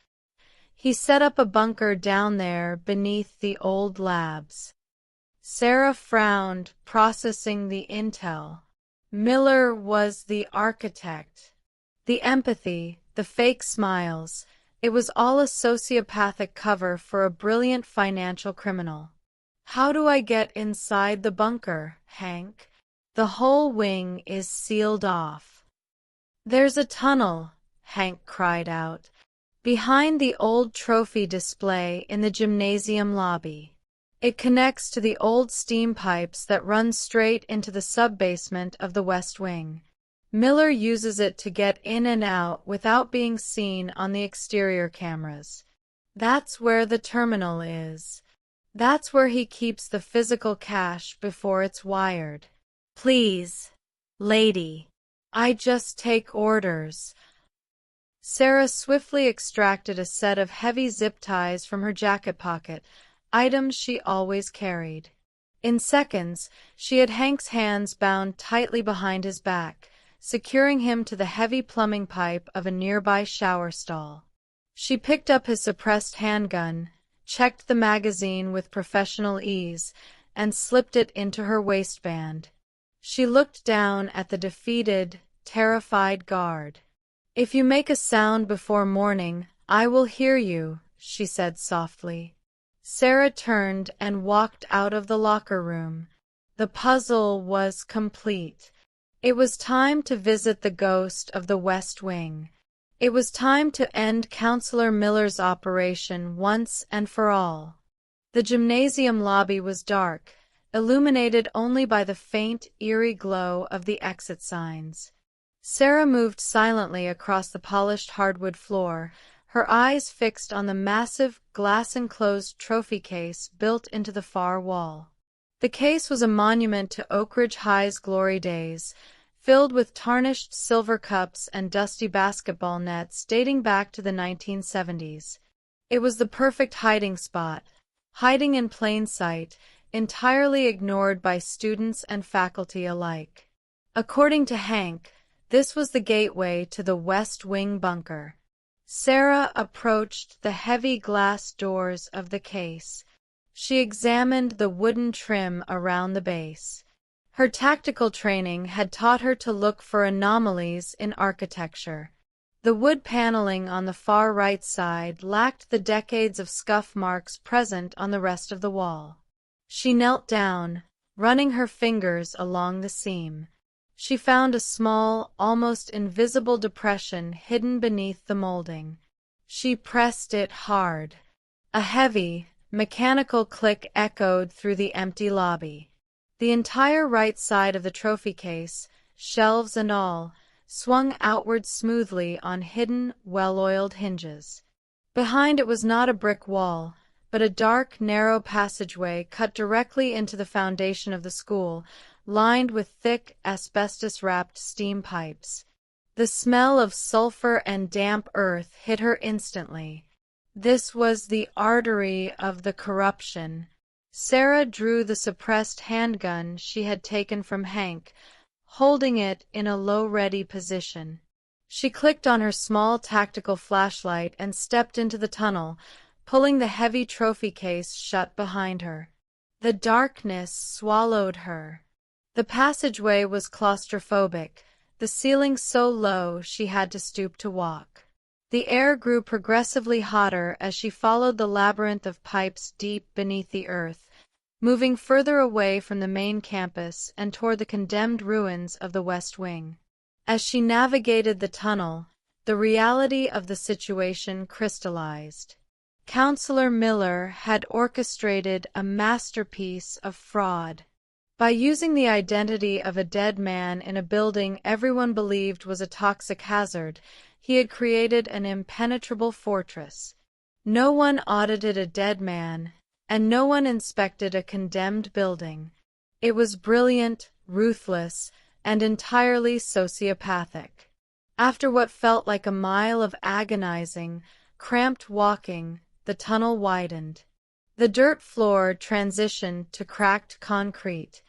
Speaker 1: He set up a bunker down there beneath the old labs." Sarah frowned, processing the intel. Miller was the architect. The empathy, the fake smiles, it was all a sociopathic cover for a brilliant financial criminal. "How do I get inside the bunker, Hank? The whole wing is sealed off." "There's a tunnel," Hank cried out, "behind the old trophy display in the gymnasium lobby. It connects to the old steam pipes that run straight into the sub-basement of the West Wing. Miller uses it to get in and out without being seen on the exterior cameras. That's where the terminal is. That's where he keeps the physical cash before it's wired. Please, lady. I just take orders." Sarah swiftly extracted a set of heavy zip ties from her jacket pocket, items she always carried. In seconds, she had Hank's hands bound tightly behind his back, securing him to the heavy plumbing pipe of a nearby shower stall. She picked up his suppressed handgun, checked the magazine with professional ease, and slipped it into her waistband. She looked down at the defeated, terrified guard. "If you make a sound before morning, I will hear you," she said softly. Sarah turned and walked out of the locker room. The puzzle was complete. It was time to visit the ghost of the West Wing. It was time to end Counselor Miller's operation once and for all. The gymnasium lobby was dark, illuminated only by the faint, eerie glow of the exit signs. Sarah moved silently across the polished hardwood floor, her eyes fixed on the massive, glass-enclosed trophy case built into the far wall. The case was a monument to Oak Ridge High's glory days, filled with tarnished silver cups and dusty basketball nets dating back to the 1970s. It was the perfect hiding spot, hiding in plain sight, entirely ignored by students and faculty alike. According to Hank, this was the gateway to the West Wing bunker. Sarah approached the heavy glass doors of the case. She examined the wooden trim around the base. Her tactical training had taught her to look for anomalies in architecture. The wood paneling on the far right side lacked the decades of scuff marks present on the rest of the wall. She knelt down, running her fingers along the seam. She found a small, almost invisible depression hidden beneath the molding. She pressed it hard. A heavy, mechanical click echoed through the empty lobby. The entire right side of the trophy case, shelves and all, swung outward smoothly on hidden, well-oiled hinges. Behind it was not a brick wall, but a dark, narrow passageway cut directly into the foundation of the school, lined with thick, asbestos-wrapped steam pipes. The smell of sulfur and damp earth hit her instantly. This was the artery of the corruption. Sarah drew the suppressed handgun she had taken from Hank, holding it in a low-ready position. She clicked on her small tactical flashlight and stepped into the tunnel, pulling the heavy trophy case shut behind her. The darkness swallowed her. The passageway was claustrophobic, the ceiling so low she had to stoop to walk. The air grew progressively hotter as she followed the labyrinth of pipes deep beneath the earth, moving further away from the main campus and toward the condemned ruins of the West Wing. As she navigated the tunnel, the reality of the situation crystallized. Counselor Miller had orchestrated a masterpiece of fraud. By using the identity of a dead man in a building everyone believed was a toxic hazard, he had created an impenetrable fortress. No one audited a dead man, and no one inspected a condemned building. It was brilliant, ruthless, and entirely sociopathic. After what felt like a mile of agonizing, cramped walking, the tunnel widened. The dirt floor transitioned to cracked concrete.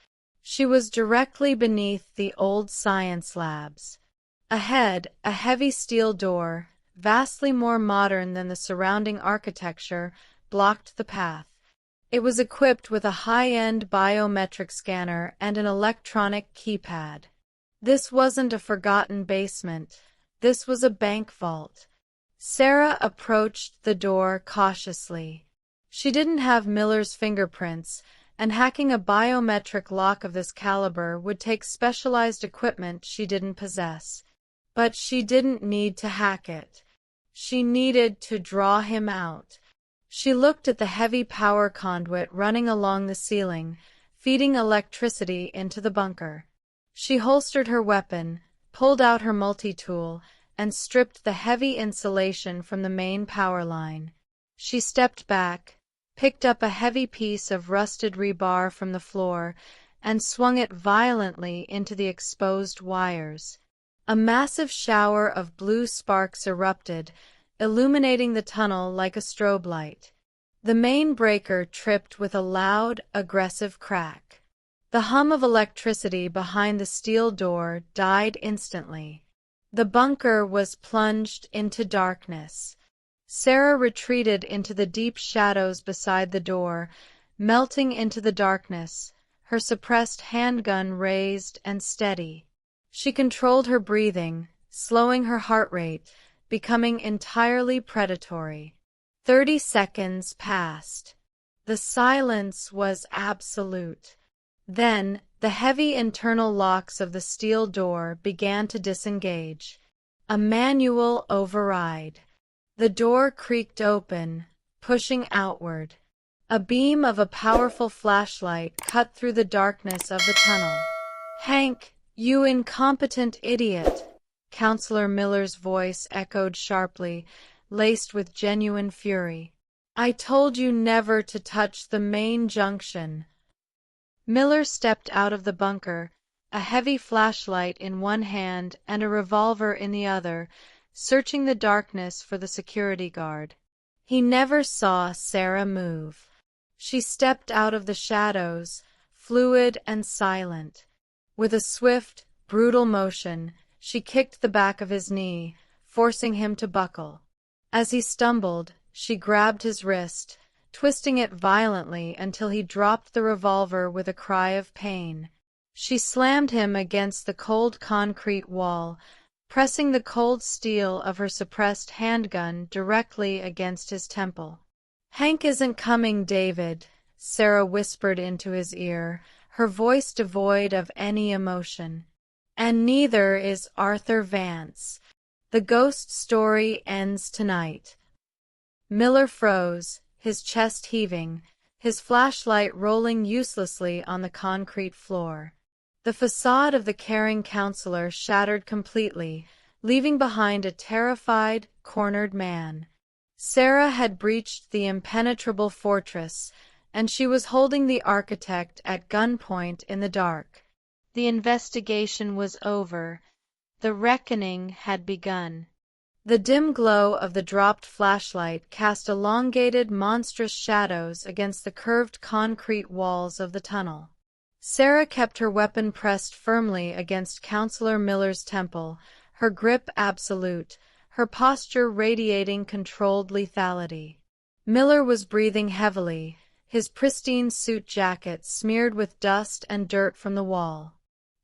Speaker 1: She was directly beneath the old science labs. Ahead, a heavy steel door, vastly more modern than the surrounding architecture, blocked the path. It was equipped with a high-end biometric scanner and an electronic keypad. This wasn't a forgotten basement. This was a bank vault. Sarah approached the door cautiously. She didn't have Miller's fingerprints, and hacking a biometric lock of this caliber would take specialized equipment she didn't possess. But she didn't need to hack it. She needed to draw him out. She looked at the heavy power conduit running along the ceiling, feeding electricity into the bunker. She holstered her weapon, pulled out her multi-tool, and stripped the heavy insulation from the main power line. She stepped back, picked up a heavy piece of rusted rebar from the floor, and swung it violently into the exposed wires. A massive shower of blue sparks erupted, illuminating the tunnel like a strobe light. The main breaker tripped with a loud, aggressive crack. The hum of electricity behind the steel door died instantly. The bunker was plunged into darkness. Sarah retreated into the deep shadows beside the door, melting into the darkness, her suppressed handgun raised and steady. She controlled her breathing, slowing her heart rate, becoming entirely predatory. 30 seconds passed. The silence was absolute. Then, the heavy internal locks of the steel door began to disengage. A manual override. The door creaked open, pushing outward. A beam of a powerful flashlight cut through the darkness of the tunnel. "Hank, you incompetent idiot!" Counselor Miller's voice echoed sharply, laced with genuine fury. "I told you never to touch the main junction." Miller stepped out of the bunker, a heavy flashlight in one hand and a revolver in the other, searching the darkness for the security guard. He never saw Sarah move. She stepped out of the shadows, fluid and silent. With a swift, brutal motion, she kicked the back of his knee, forcing him to buckle. As he stumbled, she grabbed his wrist, twisting it violently until he dropped the revolver with a cry of pain. She slammed him against the cold concrete wall, pressing the cold steel of her suppressed handgun directly against his temple. "Hank isn't coming, David," Sarah whispered into his ear, her voice devoid of any emotion. "And neither is Arthur Vance. The ghost story ends tonight." Miller froze, his chest heaving, his flashlight rolling uselessly on the concrete floor. The facade of the caring counselor shattered completely, leaving behind a terrified, cornered man. Sarah had breached the impenetrable fortress, and she was holding the architect at gunpoint in the dark. The investigation was over. The reckoning had begun. The dim glow of the dropped flashlight cast elongated, monstrous shadows against the curved concrete walls of the tunnel. Sarah kept her weapon pressed firmly against Counselor Miller's temple, her grip absolute, her posture radiating controlled lethality. Miller was breathing heavily, his pristine suit jacket smeared with dust and dirt from the wall.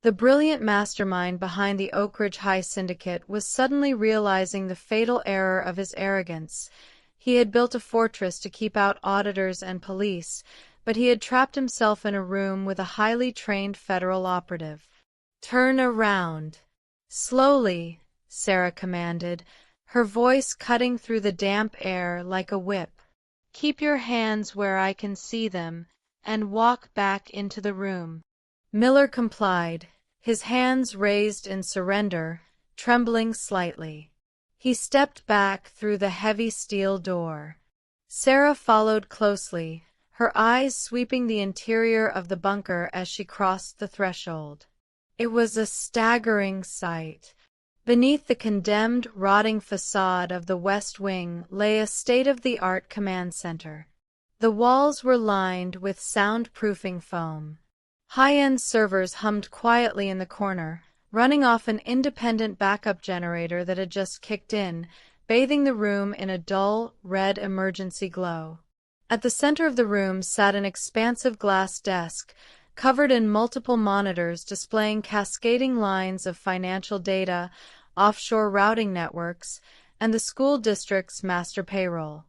Speaker 1: The brilliant mastermind behind the Oak Ridge High Syndicate was suddenly realizing the fatal error of his arrogance. He had built a fortress to keep out auditors and police, but he had trapped himself in a room with a highly trained federal operative. "Turn around." "Slowly," Sarah commanded, her voice cutting through the damp air like a whip. "Keep your hands where I can see them, and walk back into the room." Miller complied, his hands raised in surrender, trembling slightly. He stepped back through the heavy steel door. Sarah followed closely, her eyes sweeping the interior of the bunker as she crossed the threshold. It was a staggering sight. Beneath the condemned, rotting facade of the West Wing lay a state-of-the-art command center. The walls were lined with soundproofing foam. High-end servers hummed quietly in the corner, running off an independent backup generator that had just kicked in, bathing the room in a dull, red emergency glow. At the center of the room sat an expansive glass desk, covered in multiple monitors displaying cascading lines of financial data, offshore routing networks, and the school district's master payroll.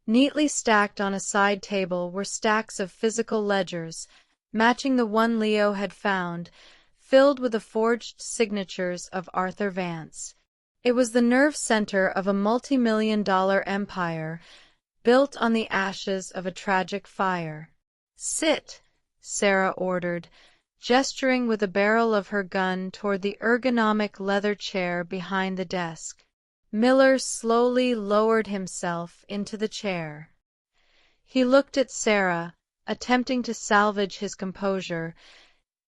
Speaker 1: Neatly stacked on a side table were stacks of physical ledgers, matching the one Leo had found, filled with the forged signatures of Arthur Vance. It was the nerve center of a multi-million-dollar empire, built on the ashes of a tragic fire. "Sit," Sarah ordered, gesturing with the barrel of her gun toward the ergonomic leather chair behind the desk. Miller slowly lowered himself into the chair. He looked at Sarah, attempting to salvage his composure,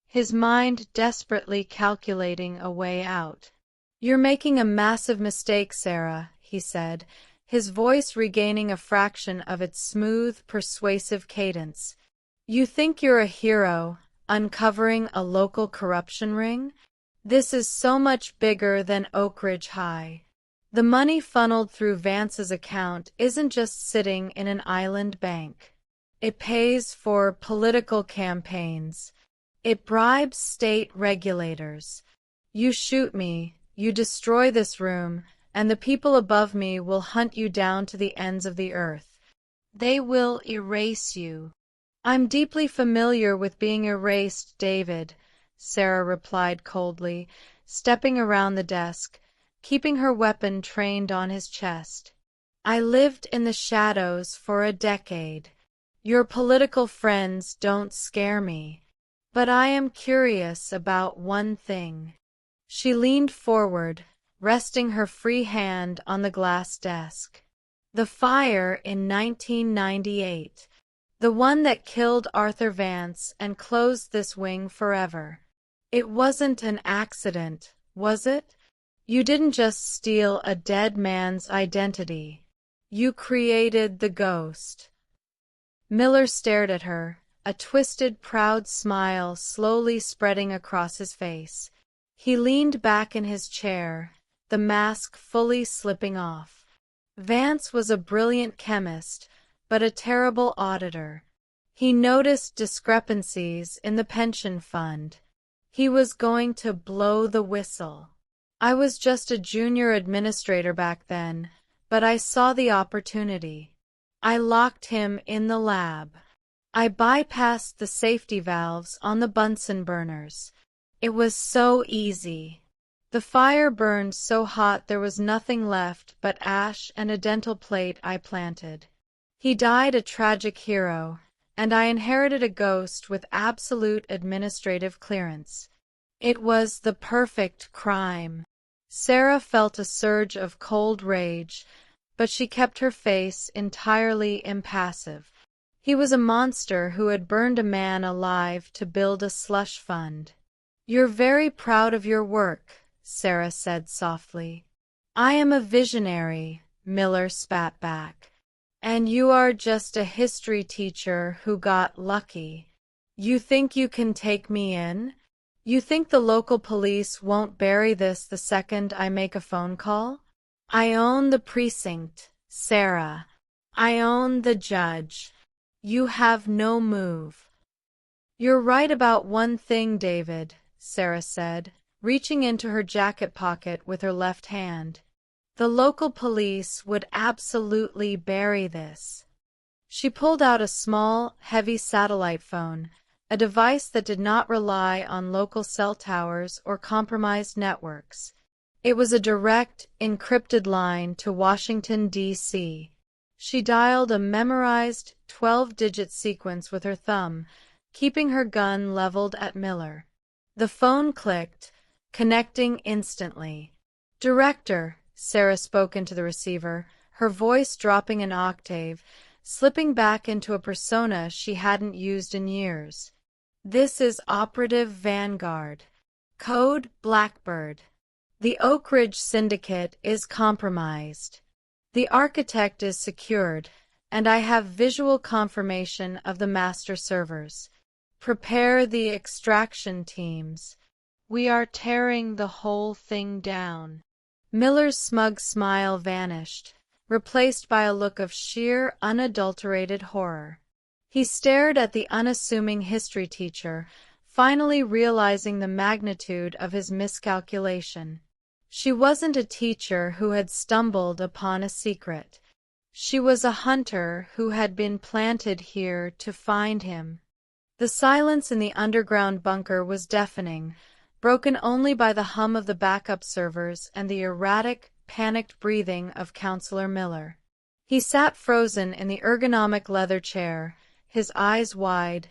Speaker 1: his mind desperately calculating a way out. "You're making a massive mistake, Sarah," he said, his voice regaining a fraction of its smooth, persuasive cadence. "You think you're a hero, uncovering a local corruption ring? This is so much bigger than Oak Ridge High. The money funneled through Vance's account isn't just sitting in an island bank. It pays for political campaigns. It bribes state regulators. You shoot me, you destroy this room, and the people above me will hunt you down to the ends of the earth. They will erase you." "I'm deeply familiar with being erased, David," Sarah replied coldly, stepping around the desk, keeping her weapon trained on his chest. "I lived in the shadows for a decade. Your political friends don't scare me. But I am curious about one thing." She leaned forward, resting her free hand on the glass desk. "The fire in 1998. The one that killed Arthur Vance and closed this wing forever. It wasn't an accident, was it? You didn't just steal a dead man's identity. You created the ghost." Miller stared at her, a twisted, proud smile slowly spreading across his face. He leaned back in his chair, the mask fully slipping off. Vance was a brilliant chemist, but a terrible auditor. He noticed discrepancies in the pension fund. He was going to blow the whistle. "I was just a junior administrator back then, but I saw the opportunity. I locked him in the lab. I bypassed the safety valves on the Bunsen burners. It was so easy. The fire burned so hot there was nothing left but ash and a dental plate I planted. He died a tragic hero, and I inherited a ghost with absolute administrative clearance. It was the perfect crime." Sarah felt a surge of cold rage, but she kept her face entirely impassive. He was a monster who had burned a man alive to build a slush fund. "You're very proud of your work," Sarah said softly. "I am a visionary," Miller spat back. "And you are just a history teacher who got lucky. You think you can take me in? You think the local police won't bury this the second I make a phone call? I own the precinct, Sarah. I own the judge. You have no move." "You're right about one thing, David," Sarah said, reaching into her jacket pocket with her left hand. "The local police would absolutely bury this." She pulled out a small, heavy satellite phone, a device that did not rely on local cell towers or compromised networks. It was a direct, encrypted line to Washington, D.C. She dialed a memorized 12-digit sequence with her thumb, keeping her gun leveled at Miller. The phone clicked, connecting instantly. "Director," Sarah spoke into the receiver, her voice dropping an octave, slipping back into a persona she hadn't used in years. "This is Operative Vanguard. Code Blackbird. The Oak Ridge Syndicate is compromised. The architect is secured, and I have visual confirmation of the master servers. Prepare the extraction teams. We are tearing the whole thing down." Miller's smug smile vanished, replaced by a look of sheer, unadulterated horror. He stared at the unassuming history teacher, finally realizing the magnitude of his miscalculation. She wasn't a teacher who had stumbled upon a secret. She was a hunter who had been planted here to find him. The silence in the underground bunker was deafening, broken only by the hum of the backup servers and the erratic, panicked breathing of Counselor Miller. He sat frozen in the ergonomic leather chair, his eyes wide,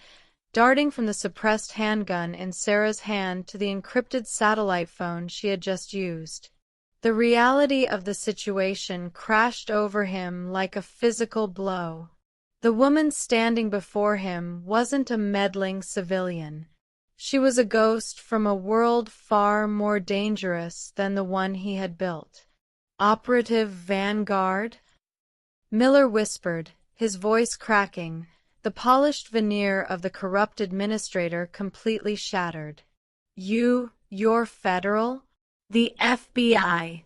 Speaker 1: darting from the suppressed handgun in Sarah's hand to the encrypted satellite phone she had just used. The reality of the situation crashed over him like a physical blow. The woman standing before him wasn't a meddling civilian. She was a ghost from a world far more dangerous than the one he had built. Operative Vanguard? Miller whispered, his voice cracking, the polished veneer of the corrupt administrator completely shattered. You're federal? The FBI.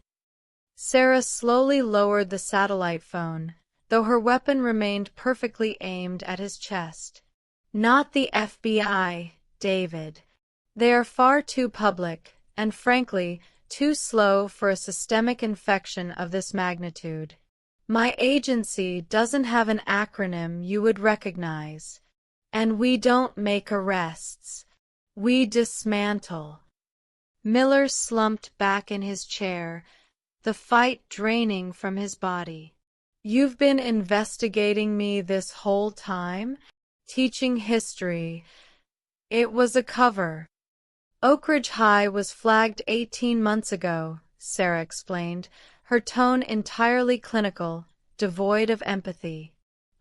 Speaker 1: Sarah slowly lowered the satellite phone, though her weapon remained perfectly aimed at his chest. Not the FBI, David. They are far too public, and frankly, too slow for a systemic infection of this magnitude. My agency doesn't have an acronym you would recognize. And we don't make arrests. We dismantle. Miller slumped back in his chair, the fight draining from his body. You've been investigating me this whole time? Teaching history. It was a cover. Oak Ridge High was flagged 18 months ago, Sarah explained, her tone entirely clinical, devoid of empathy.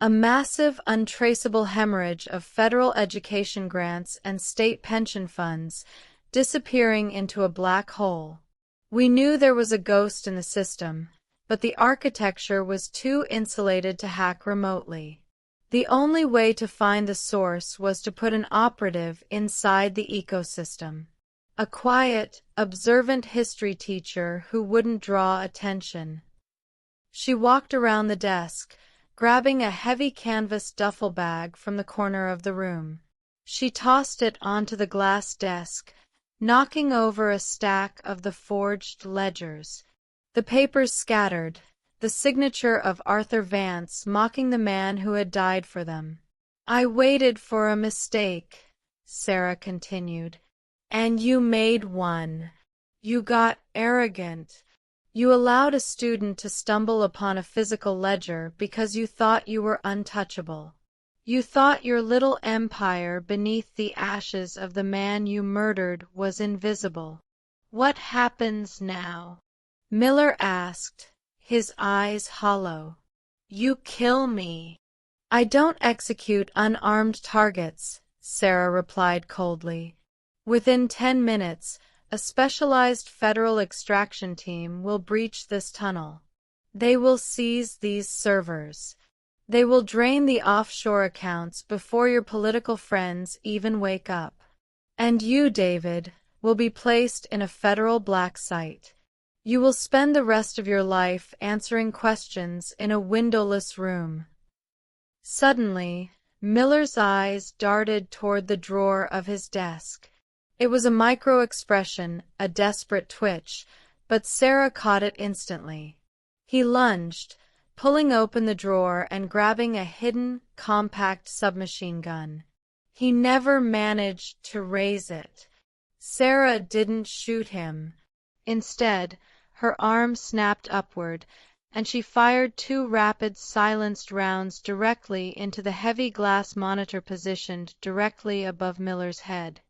Speaker 1: A massive, untraceable hemorrhage of federal education grants and state pension funds, disappearing into a black hole. We knew there was a ghost in the system, but the architecture was too insulated to hack remotely. The only way to find the source was to put an operative inside the ecosystem. A quiet, observant history teacher who wouldn't draw attention. She walked around the desk, grabbing a heavy canvas duffel bag from the corner of the room. She tossed it onto the glass desk, knocking over a stack of the forged ledgers. The papers scattered, the signature of Arthur Vance mocking the man who had died for them. I waited for a mistake, Sarah continued. And you made one. You got arrogant. You allowed a student to stumble upon a physical ledger because you thought you were untouchable. You thought your little empire beneath the ashes of the man you murdered was invisible. What happens now? Miller asked, his eyes hollow. You kill me. I don't execute unarmed targets, Sarah replied coldly. Within 10 minutes, a specialized federal extraction team will breach this tunnel. They will seize these servers. They will drain the offshore accounts before your political friends even wake up. And you, David, will be placed in a federal black site. You will spend the rest of your life answering questions in a windowless room. Suddenly, Miller's eyes darted toward the drawer of his desk. It was a micro-expression, a desperate twitch, but Sarah caught it instantly. He lunged, pulling open the drawer and grabbing a hidden, compact submachine gun. He never managed to raise it. Sarah didn't shoot him. Instead, her arm snapped upward, and she fired 2 rapid, silenced rounds directly into the heavy glass monitor positioned directly above Miller's head.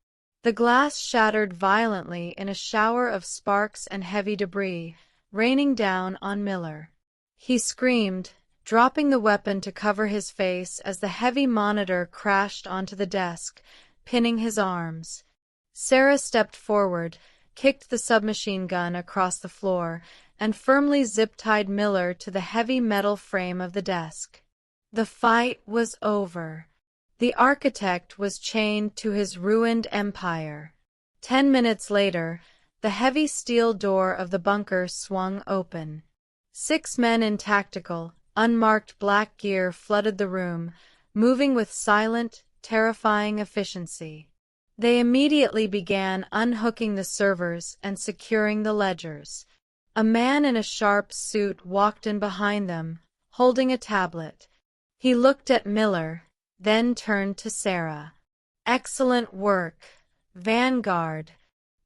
Speaker 1: The glass shattered violently in a shower of sparks and heavy debris, raining down on Miller. He screamed, dropping the weapon to cover his face as the heavy monitor crashed onto the desk, pinning his arms. Sarah stepped forward, kicked the submachine gun across the floor, and firmly zip-tied Miller to the heavy metal frame of the desk. The fight was over. The architect was chained to his ruined empire. 10 minutes later, the heavy steel door of the bunker swung open. 6 men in tactical, unmarked black gear flooded the room, moving with silent, terrifying efficiency. They immediately began unhooking the servers and securing the ledgers. A man in a sharp suit walked in behind them, holding a tablet. He looked at Miller, then turned to Sarah. Excellent work, Vanguard.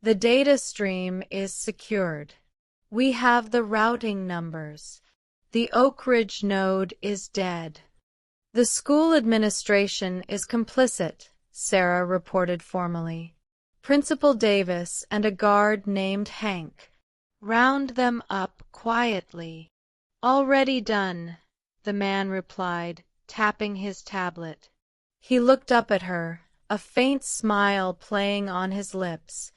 Speaker 1: The data stream is secured. We have the routing numbers. The Oak Ridge node is dead. The school administration is complicit, Sarah reported formally. Principal Davis and a guard named Hank. Round them up quietly. Already done, the man replied, tapping his tablet. He looked up at her, a faint smile playing on his lips.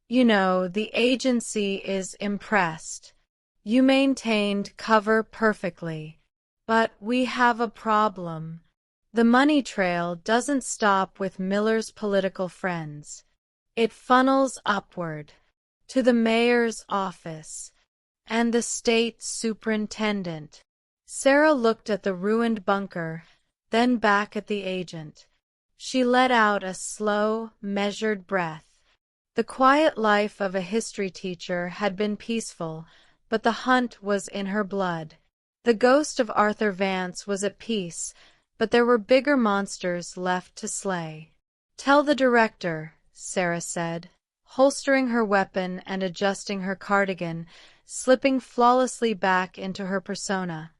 Speaker 1: You know, the agency is impressed. You maintained cover perfectly. But we have a problem. The money trail doesn't stop with Miller's political friends. It funnels upward to the mayor's office and the state superintendent. Sarah looked at the ruined bunker, then back at the agent. She let out a slow, measured breath. The quiet life of a history teacher had been peaceful, but the hunt was in her blood. The ghost of Arthur Vance was at peace, but there were bigger monsters left to slay. "Tell the director," Sarah said, holstering her weapon and adjusting her cardigan, slipping flawlessly back into her persona.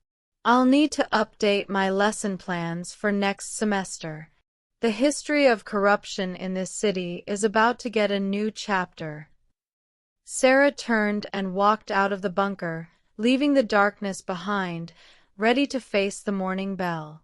Speaker 1: "I'll need to update my lesson plans for next semester. The history of corruption in this city is about to get a new chapter." Sarah turned and walked out of the bunker, leaving the darkness behind, ready to face the morning bell.